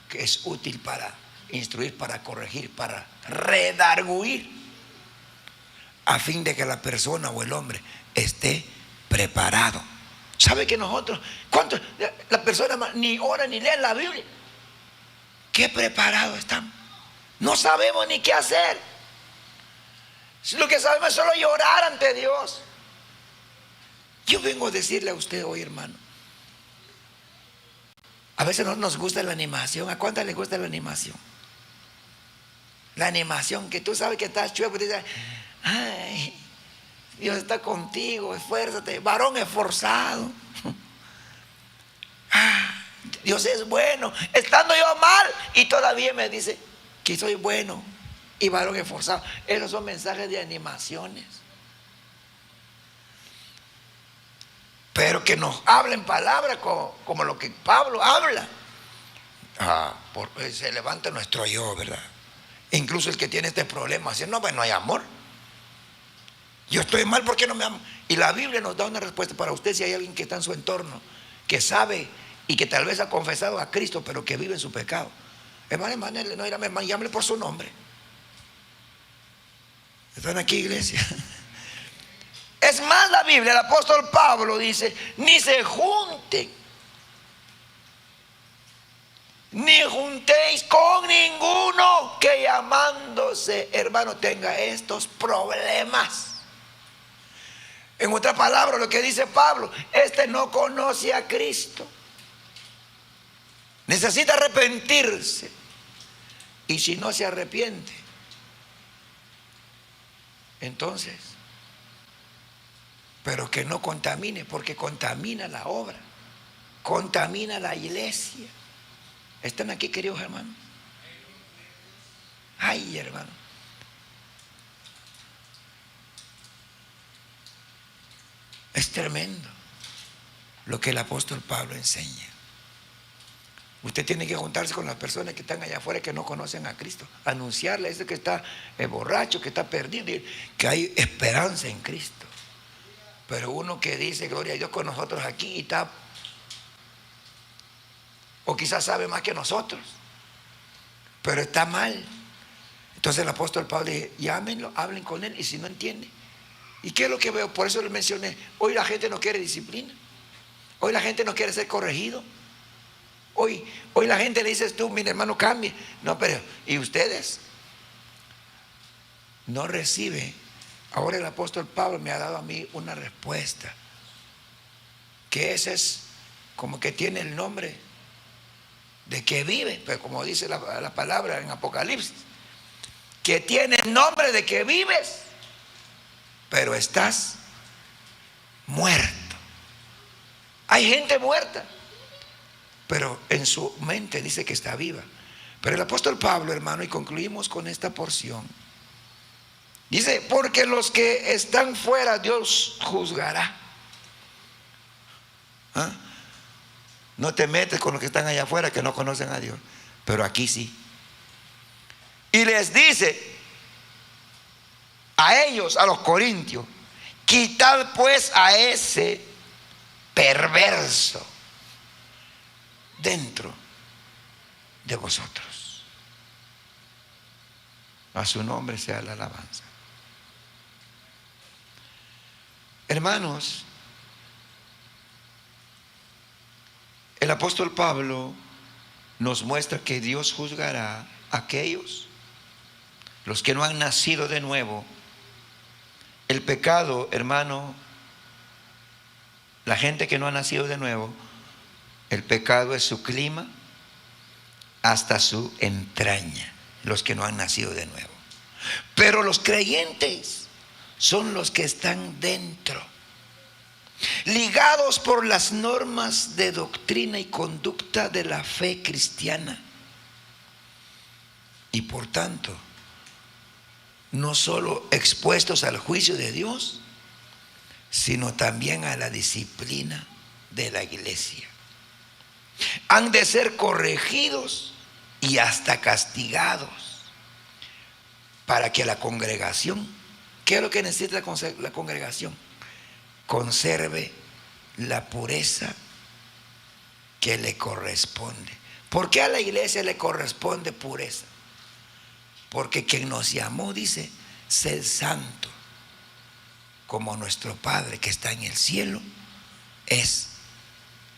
A: que es útil para instruir, para corregir, para redarguir, a fin de que la persona o el hombre esté preparado. ¿Sabe que nosotros, cuántos, la persona ni ora ni lee la Biblia? ¿Qué preparados estamos? No sabemos ni qué hacer. Lo que sabemos es solo llorar ante Dios. Yo vengo a decirle a usted hoy, hermano, a veces no nos gusta la animación. ¿A cuántas les gusta la animación? La animación que tú sabes que estás chueco y te dice, ay, Dios está contigo, esfuérzate, varón esforzado. Ah, Dios es bueno, estando yo mal y todavía me dice que soy bueno y varón esforzado. Esos son mensajes de animaciones. Pero que nos hablen palabras como lo que Pablo habla. Se levanta nuestro yo, ¿verdad? Incluso el que tiene este problema, dice, no, pues no hay amor. Yo estoy mal porque no me amo. Y la Biblia nos da una respuesta para usted si hay alguien que está en su entorno, que sabe y que tal vez ha confesado a Cristo, pero que vive en su pecado. Hermano, no llámele por su nombre. ¿Están aquí, iglesia? Es más, la Biblia, el apóstol Pablo dice, ni se junten, ni juntéis con ninguno que llamándose hermano tenga estos problemas. En otra palabra, lo que dice Pablo, este no conoce a Cristo, necesita arrepentirse, y si no se arrepiente, entonces, pero que no contamine, porque contamina la obra, contamina la iglesia. ¿Están aquí, queridos hermanos? Ay, hermano. Es tremendo lo que el apóstol Pablo enseña. Usted tiene que juntarse con las personas que están allá afuera que no conocen a Cristo, anunciarle a ese que está borracho, que está perdido, que hay esperanza en Cristo. Pero uno que dice gloria a Dios con nosotros aquí y está, o quizás sabe más que nosotros, pero está mal. Entonces el apóstol Pablo dice, llámenlo, hablen con él, y si no entiende. ¿Y qué es lo que veo? Por eso le mencioné, hoy la gente no quiere disciplina, hoy la gente no quiere ser corregido. Hoy la gente le dices tú, mi hermano, cambie. No, pero ¿y ustedes? No recibe. Ahora el apóstol Pablo me ha dado a mí una respuesta, que ese es como que tiene el nombre de que vive, pero como dice la palabra en Apocalipsis, que tiene el nombre de que vives, pero estás muerto. Hay gente muerta, pero en su mente dice que está viva. Pero el apóstol Pablo, hermano, y concluimos con esta porción, dice, porque los que están fuera Dios juzgará. ¿Ah? No te metes con los que están allá afuera que no conocen a Dios, pero aquí sí. Y les dice a ellos, a los corintios, quitad pues a ese perverso dentro de vosotros. A su nombre sea la alabanza. Hermanos, el apóstol Pablo nos muestra que Dios juzgará a aquellos, los que no han nacido de nuevo. El pecado, hermano, la gente que no ha nacido de nuevo, el pecado es su clima hasta su entraña, los que no han nacido de nuevo. Pero los creyentes son los que están dentro, ligados por las normas de doctrina y conducta de la fe cristiana, y por tanto no solo expuestos al juicio de Dios, sino también a la disciplina de la iglesia. Han de ser corregidos y hasta castigados para que la congregación, ¿qué es lo que necesita la congregación? Conserve la pureza que le corresponde. ¿Por qué a la iglesia le corresponde pureza? Porque quien nos llamó dice, sed santo, como nuestro Padre que está en el cielo es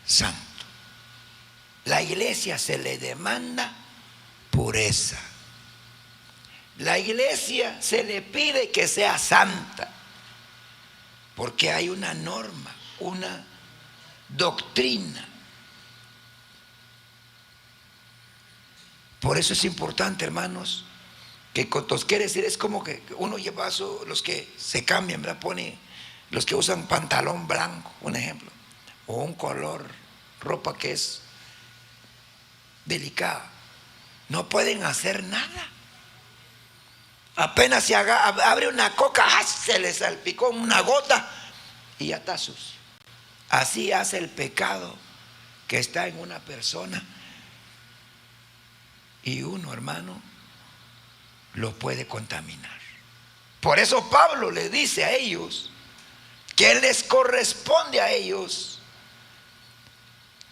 A: santo. La iglesia se le demanda pureza. La iglesia se le pide que sea santa, porque hay una norma, una doctrina. Por eso es importante, hermanos, que cotos quiere decir, es como que uno lleva los que se cambian, ¿verdad? Pone los que usan pantalón blanco, un ejemplo, o un color, ropa que es delicada, no pueden hacer nada. Apenas se abre una coca, se le salpicó una gota y ya está sucio. Así hace el pecado que está en una persona, y uno, hermano, lo puede contaminar. Por eso Pablo le dice a ellos que les corresponde a ellos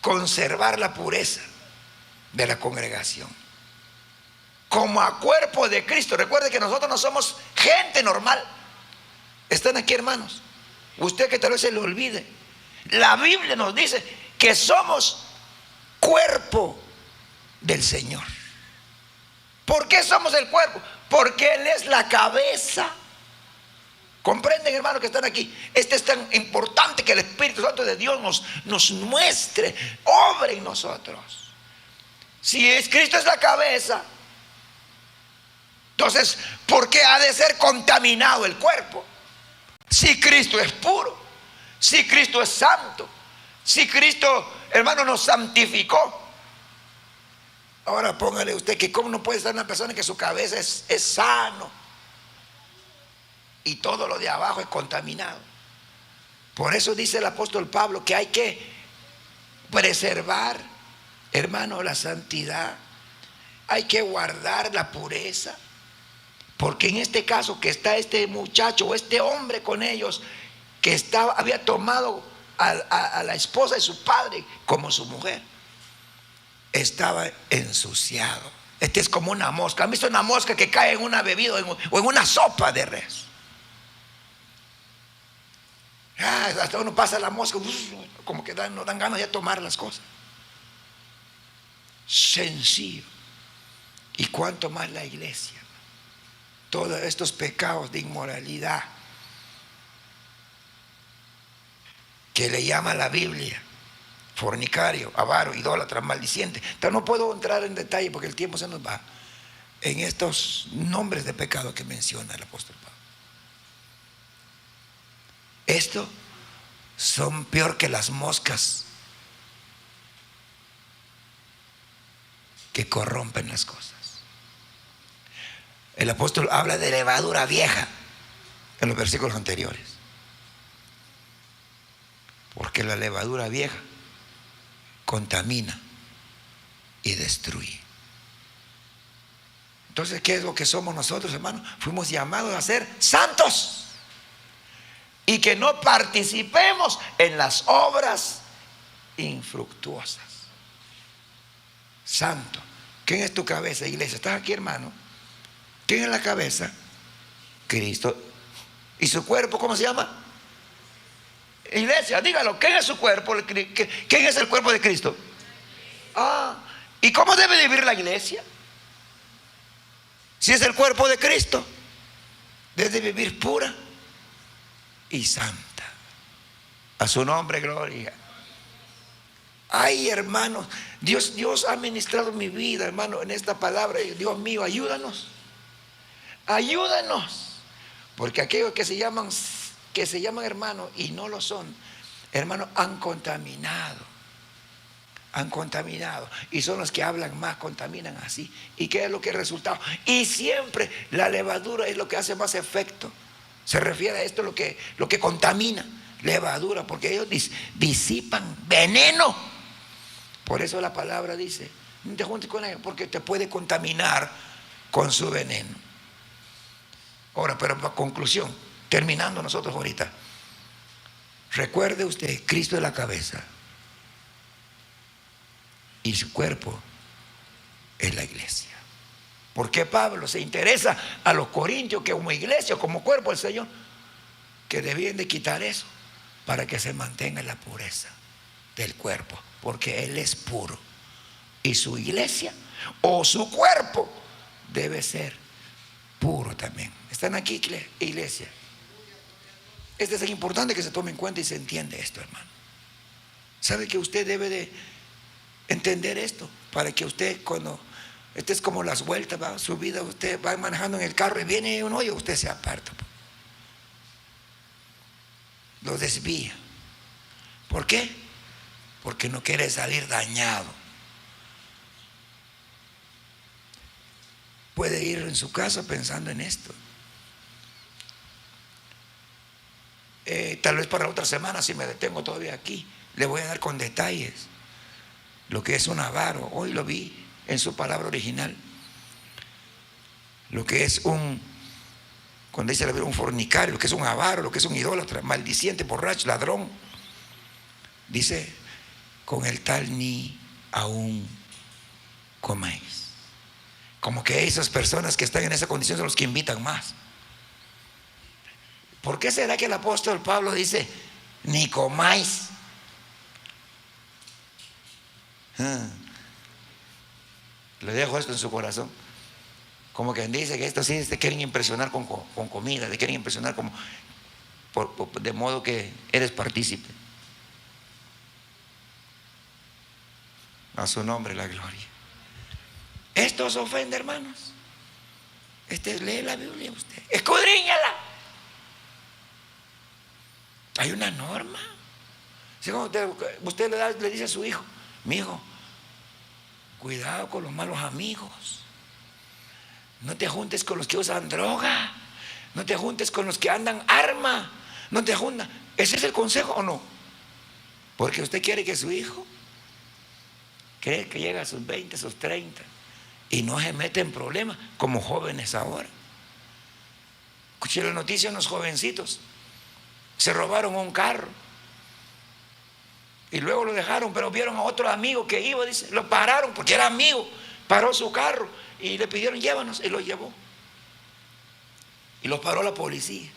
A: conservar la pureza de la congregación como a cuerpo de Cristo. Recuerde que nosotros no somos gente normal. Están aquí, hermanos, Usted que tal vez se le olvide, la Biblia nos dice que somos cuerpo del Señor. ¿Por qué somos el cuerpo? Porque Él es la cabeza. ¿Comprenden, hermanos, que están aquí? Este es tan importante que el Espíritu Santo de Dios nos muestre, obre en nosotros. Si Cristo es la cabeza, entonces, ¿por qué ha de ser contaminado el cuerpo? Si Cristo es puro, si Cristo es santo, si Cristo, hermano, nos santificó. Ahora póngale usted que cómo no puede estar una persona que su cabeza es sano y todo lo de abajo es contaminado. Por eso dice el apóstol Pablo que hay que preservar, hermano, la santidad. Hay que guardar la pureza. Porque en este caso que está este muchacho o este hombre con ellos, que había tomado a la esposa de su padre como su mujer, estaba ensuciado. Este es como una mosca. ¿Han visto una mosca que cae en una bebida o en una sopa de res? Hasta uno pasa la mosca, como que no dan ganas de tomar las cosas. Sencillo. Y cuánto más la iglesia. Todos estos pecados de inmoralidad que le llama la Biblia fornicario, avaro, idólatra, maldiciente. Entonces no puedo entrar en detalle porque el tiempo se nos va en estos nombres de pecado que menciona el apóstol Pablo. Estos son peor que las moscas que corrompen las cosas. El apóstol habla de levadura vieja en los versículos anteriores. Porque la levadura vieja contamina y destruye. Entonces, ¿qué es lo que somos nosotros, hermanos? Fuimos llamados a ser santos y que no participemos en las obras infructuosas. Santo. ¿Quién es tu cabeza, iglesia? ¿Estás aquí, hermano? ¿Quién es la cabeza? Cristo. ¿Y su cuerpo cómo se llama? Iglesia, dígalo. ¿Quién es su cuerpo? ¿Quién es el cuerpo de Cristo? ¿Y cómo debe vivir la iglesia? Si es el cuerpo de Cristo, debe vivir pura y santa. A su nombre, gloria. Ay, hermanos, Dios ha ministrado mi vida, hermano, en esta palabra. Dios mío, ayúdanos. Ayúdanos. Porque aquellos que se llaman hermanos y no lo son, hermanos, han contaminado. Y son los que hablan más, contaminan así. ¿Y qué es lo que es el resultado? Y siempre la levadura es lo que hace más efecto. Se refiere a esto, lo que contamina. Levadura, porque ellos disipan veneno. Por eso la palabra dice: no te juntes con ellos, porque te puede contaminar con su veneno. Ahora, pero para conclusión, terminando nosotros ahorita, recuerde usted, Cristo es la cabeza y su cuerpo es la iglesia. ¿Por qué Pablo se interesa a los corintios que como iglesia, como cuerpo del Señor, que debían de quitar eso para que se mantenga la pureza del cuerpo? Porque Él es puro y su iglesia o su cuerpo debe ser puro también. ¿Están aquí, iglesia? Esto es importante que se tome en cuenta y se entiende esto, hermano. ¿Sabe que usted debe de entender esto? Para que usted, cuando este es como las vueltas, ¿va? Su vida, usted va manejando en el carro y viene un hoyo, usted se aparta, lo desvía. ¿Por qué? Porque no quiere salir dañado. Puede ir en su casa pensando en esto. Tal vez para la otra semana, si me detengo todavía aquí, le voy a dar con detalles lo que es un avaro. Hoy lo vi en su palabra original. Lo que es cuando dice un fornicario, lo que es un avaro, lo que es un idólatra, maldiciente, borracho, ladrón. Dice: con el tal ni aún comáis. Como que esas personas que están en esa condición son los que invitan más. ¿Por qué será que el apóstol Pablo dice, ni comáis? Le dejo esto en su corazón. Como quien dice que esto sí te quieren impresionar con comida, te quieren impresionar como de modo que eres partícipe. A su nombre la gloria. Esto os ofende, hermanos. Lee la Biblia usted, escudriñala. Hay una norma. Si usted le dice a su hijo, mi hijo, cuidado con los malos amigos. No te juntes con los que usan droga. No te juntes con los que andan arma. No te juntas. ¿Ese es el consejo o no? Porque usted quiere que su hijo cree que llega a sus 20, sus 30 y no se mete en problemas como jóvenes ahora. Escuché la noticia de unos jovencitos. Se robaron un carro y luego lo dejaron, pero vieron a otro amigo que iba, dice, lo pararon porque era amigo, paró su carro y le pidieron llévanos y lo llevó. Y lo paró la policía.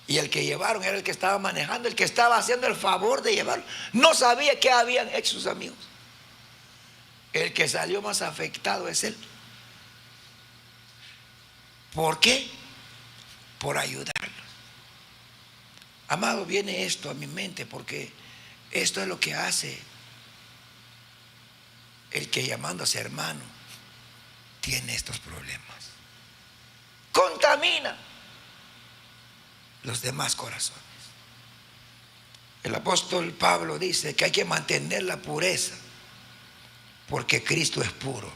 A: Y el que llevaron era el que estaba manejando, el que estaba haciendo el favor de llevarlo. No sabía qué habían hecho sus amigos. El que salió más afectado es él. ¿Por qué? Por ayudarlo. Amado, viene esto a mi mente porque esto es lo que hace el que llamándose hermano tiene estos problemas. Contamina los demás corazones. El apóstol Pablo dice que hay que mantener la pureza porque Cristo es puro.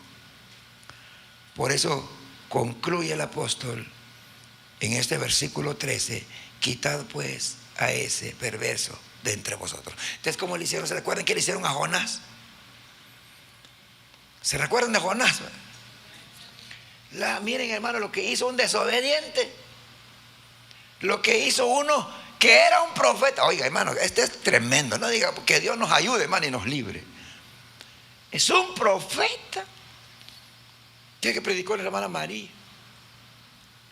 A: Por eso concluye el apóstol en este versículo 13: quitad pues a ese perverso de entre vosotros. Entonces, ¿cómo le hicieron? ¿Se recuerdan que le hicieron a Jonás? ¿Se recuerdan de Jonás? Miren, hermano, lo que hizo un desobediente, lo que hizo uno que era un profeta. Oiga, hermano, este es tremendo. No diga que Dios nos ayude, hermano, y nos libre. Es un profeta que predicó la hermana María: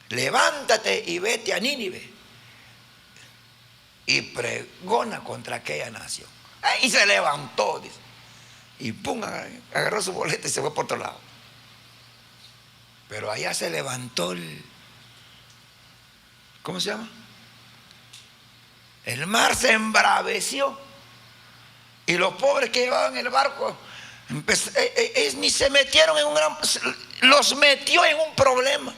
A: levántate y vete a Nínive y pregona contra aquella nación. Y se levantó, dice, y pum, agarró su boleta y se fue por otro lado. Pero allá se levantó ¿cómo se llama? El mar se embraveció y los pobres que llevaban el barco ni se metieron en los metió en un problema.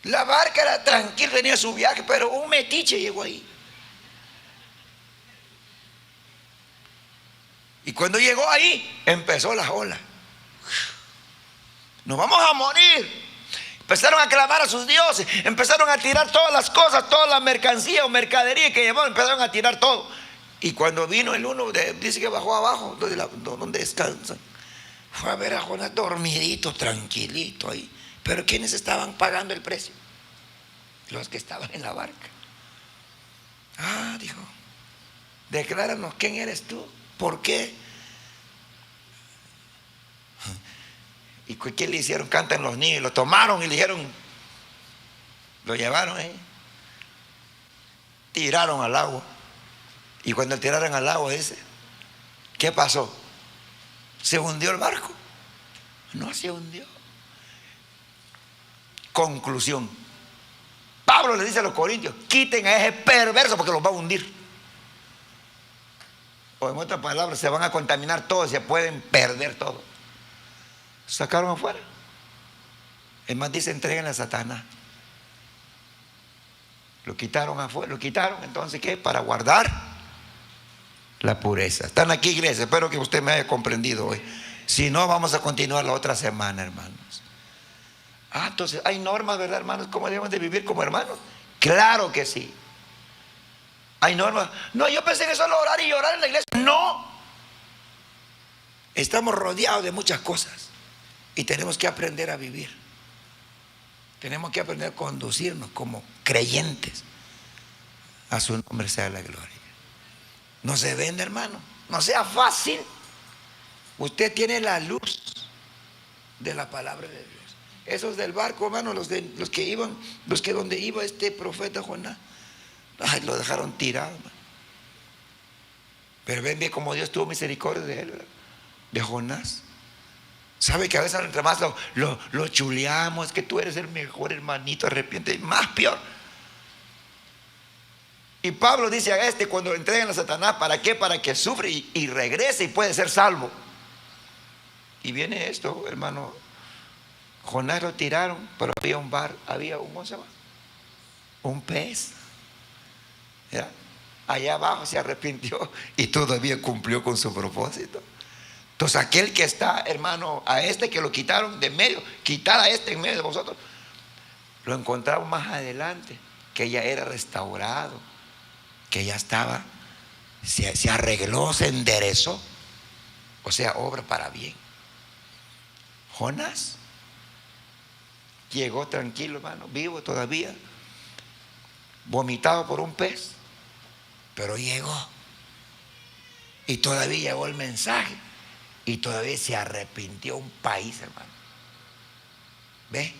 A: La barca era tranquila, tenía su viaje, pero un metiche llegó ahí. Y cuando llegó ahí, empezó la ola. Nos vamos a morir. Empezaron a clamar a sus dioses, empezaron a tirar todas las cosas, toda la mercancía o mercadería que llevaban, empezaron a tirar todo. Y cuando vino el uno, dice que bajó abajo, donde descansan, fue a ver a Jonás dormidito, tranquilito ahí. Pero ¿quiénes estaban pagando el precio? Los que estaban en la barca. Dijo, decláranos quién eres tú, ¿por qué? ¿Y qué le hicieron? Cantan los niños, lo tomaron y le dijeron, lo llevaron ahí, tiraron al agua. Y cuando tiraron al agua, dice, ¿qué pasó? ¿Se hundió el barco? No se hundió. Conclusión: Pablo le dice a los corintios, quiten a ese perverso porque los va a hundir. O en otras palabras, se van a contaminar todos, se pueden perder todo. Sacaron afuera. Es más, dice, entreguen a Satanás. Lo quitaron afuera, lo quitaron. Entonces, ¿qué? Para guardar la pureza. Están aquí, iglesia. Espero que usted me haya comprendido hoy. Si no, vamos a continuar la otra semana, hermanos. Entonces, hay normas, ¿verdad, hermanos? ¿Cómo debemos de vivir como hermanos? Claro que sí. Hay normas. No, yo pensé que solo orar y llorar en la iglesia. No. Estamos rodeados de muchas cosas y tenemos que aprender a vivir. Tenemos que aprender a conducirnos como creyentes. A su nombre sea la gloria. No se venda, hermano. No sea fácil. Usted tiene la luz de la palabra de Dios. esos del barco, hermano, los que donde iba este profeta Jonás, ay, lo dejaron tirado, hermano. Pero ven bien cómo Dios tuvo misericordia de él, ¿verdad? De Jonás. ¿Sabe que a veces entre más lo chuleamos? Es que tú eres el mejor, hermanito, arrepiente, más peor. Y Pablo dice a cuando entregan a Satanás, ¿para qué? Para que sufre y regrese y puede ser salvo. Y viene esto, hermano. Jonás lo tiraron, pero había un pez. ¿Ya? Allá abajo se arrepintió y todavía cumplió con su propósito. Entonces aquel que está, hermano, que lo quitaron de medio, quitar a en medio de vosotros, lo encontramos más adelante, que ya era restaurado, que ya estaba, se arregló, se enderezó, o sea, obra para bien. Jonás llegó tranquilo, hermano, vivo todavía, vomitado por un pez, pero llegó y todavía llegó el mensaje. Y todavía se arrepintió un país, hermano. ¿Ve?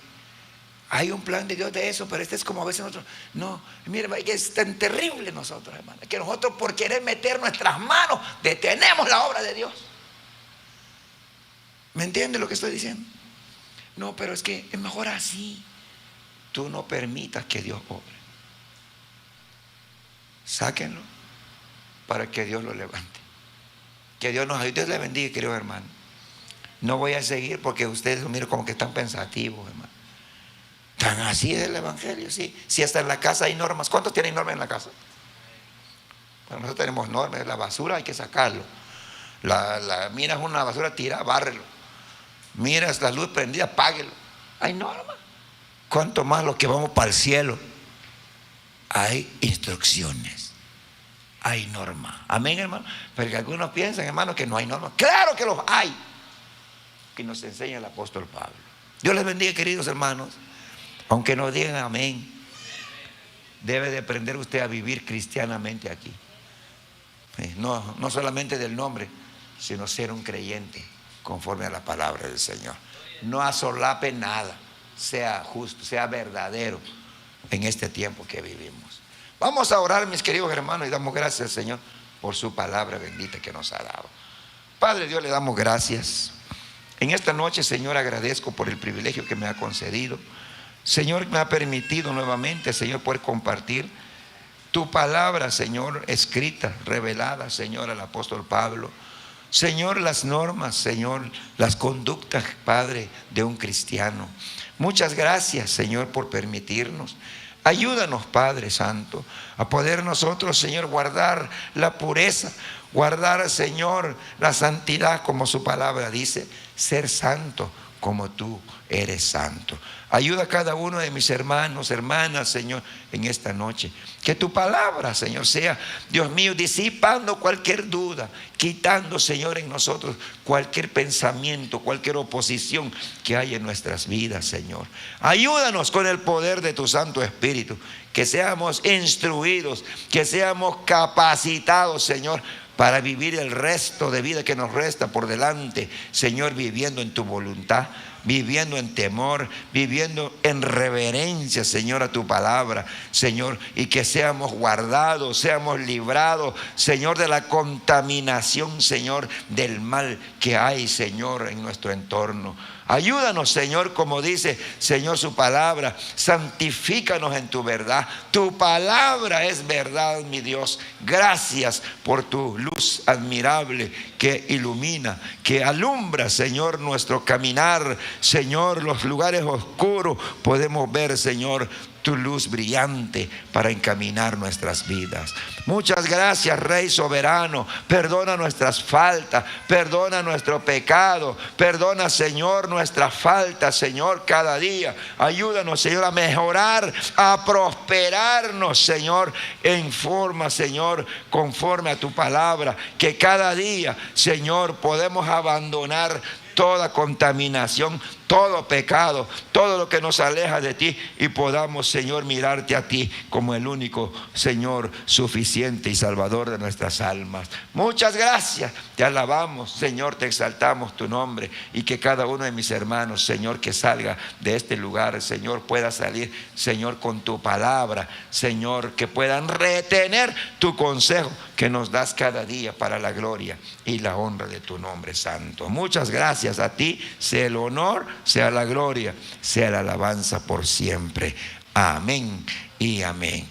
A: Hay un plan de Dios de eso, pero es como a veces nosotros. No, mire, es tan terrible nosotros, hermano, que nosotros por querer meter nuestras manos detenemos la obra de Dios. ¿Me entiende lo que estoy diciendo? No, pero es que es mejor así. Tú no permitas que Dios obre. Sáquenlo para que Dios lo levante. Que Dios nos ayude. Dios le bendiga, queridos hermanos. No voy a seguir porque ustedes, miren, como que están pensativos, hermano. Tan así es el evangelio, sí. Si hasta en la casa hay normas. ¿Cuántos tienen normas en la casa? Bueno, nosotros tenemos normas. La basura hay que sacarlo. Miras una basura tirada, bárrelo. Miras la luz prendida, apáguelo. Hay normas. Cuanto más los que vamos para el cielo, hay instrucciones. Hay normas. Amén, hermano. Pero que algunos piensan, hermano, que no hay normas. Claro que los hay. Que nos enseña el apóstol Pablo. Dios les bendiga, queridos hermanos. Aunque nos digan amén, debe de aprender usted a vivir cristianamente aquí. No solamente del nombre, sino ser un creyente conforme a la palabra del Señor. No asolape nada. Sea justo, sea verdadero en este tiempo que vivimos. Vamos a orar, mis queridos hermanos, y damos gracias al Señor por su palabra bendita que nos ha dado. Padre Dios, le damos gracias. En esta noche, Señor, agradezco por el privilegio que me ha concedido. Señor, me ha permitido nuevamente, Señor, poder compartir tu palabra, Señor, escrita, revelada, Señor, al apóstol Pablo. Señor, las normas, Señor, las conductas, Padre, de un cristiano. Muchas gracias, Señor, por permitirnos. Ayúdanos, Padre Santo, a poder nosotros, Señor, guardar la pureza, guardar, Señor, la santidad, como su palabra dice, ser santo como tú eres santo. Ayuda a cada uno de mis hermanos, hermanas, Señor, en esta noche. Que tu palabra, Señor, sea, Dios mío, disipando cualquier duda, quitando, Señor, en nosotros cualquier pensamiento, cualquier oposición que haya en nuestras vidas, Señor. Ayúdanos con el poder de tu Santo Espíritu, que seamos instruidos, que seamos capacitados, Señor, para vivir el resto de vida que nos resta por delante, Señor, viviendo en tu voluntad, viviendo en temor, viviendo en reverencia, Señor, a tu palabra, Señor, y que seamos guardados, seamos librados, Señor, de la contaminación, Señor, del mal que hay, Señor, en nuestro entorno. Ayúdanos, Señor, como dice, Señor, su palabra. Santifícanos en tu verdad. Tu palabra es verdad, mi Dios. Gracias por tu luz admirable que ilumina, que alumbra, Señor, nuestro caminar. Señor, los lugares oscuros podemos ver, Señor, tu luz brillante para encaminar nuestras vidas. Muchas gracias, Rey soberano. Perdona nuestras faltas, perdona nuestro pecado, perdona, Señor, nuestras faltas, Señor, cada día. Ayúdanos, Señor, a mejorar, a prosperarnos, Señor, en forma, Señor, conforme a tu palabra. Que cada día, Señor, podemos abandonar toda contaminación, todo pecado, todo lo que nos aleja de ti, y podamos, Señor, mirarte a ti como el único Señor suficiente y Salvador de nuestras almas. Muchas gracias, te alabamos, Señor, te exaltamos tu nombre, y que cada uno de mis hermanos, Señor, que salga de este lugar, Señor, pueda salir, Señor, con tu palabra, Señor, que puedan retener tu consejo que nos das cada día para la gloria y la honra de tu nombre santo. Muchas gracias a ti, sea el honor, sea la gloria, sea la alabanza por siempre. Amén y amén.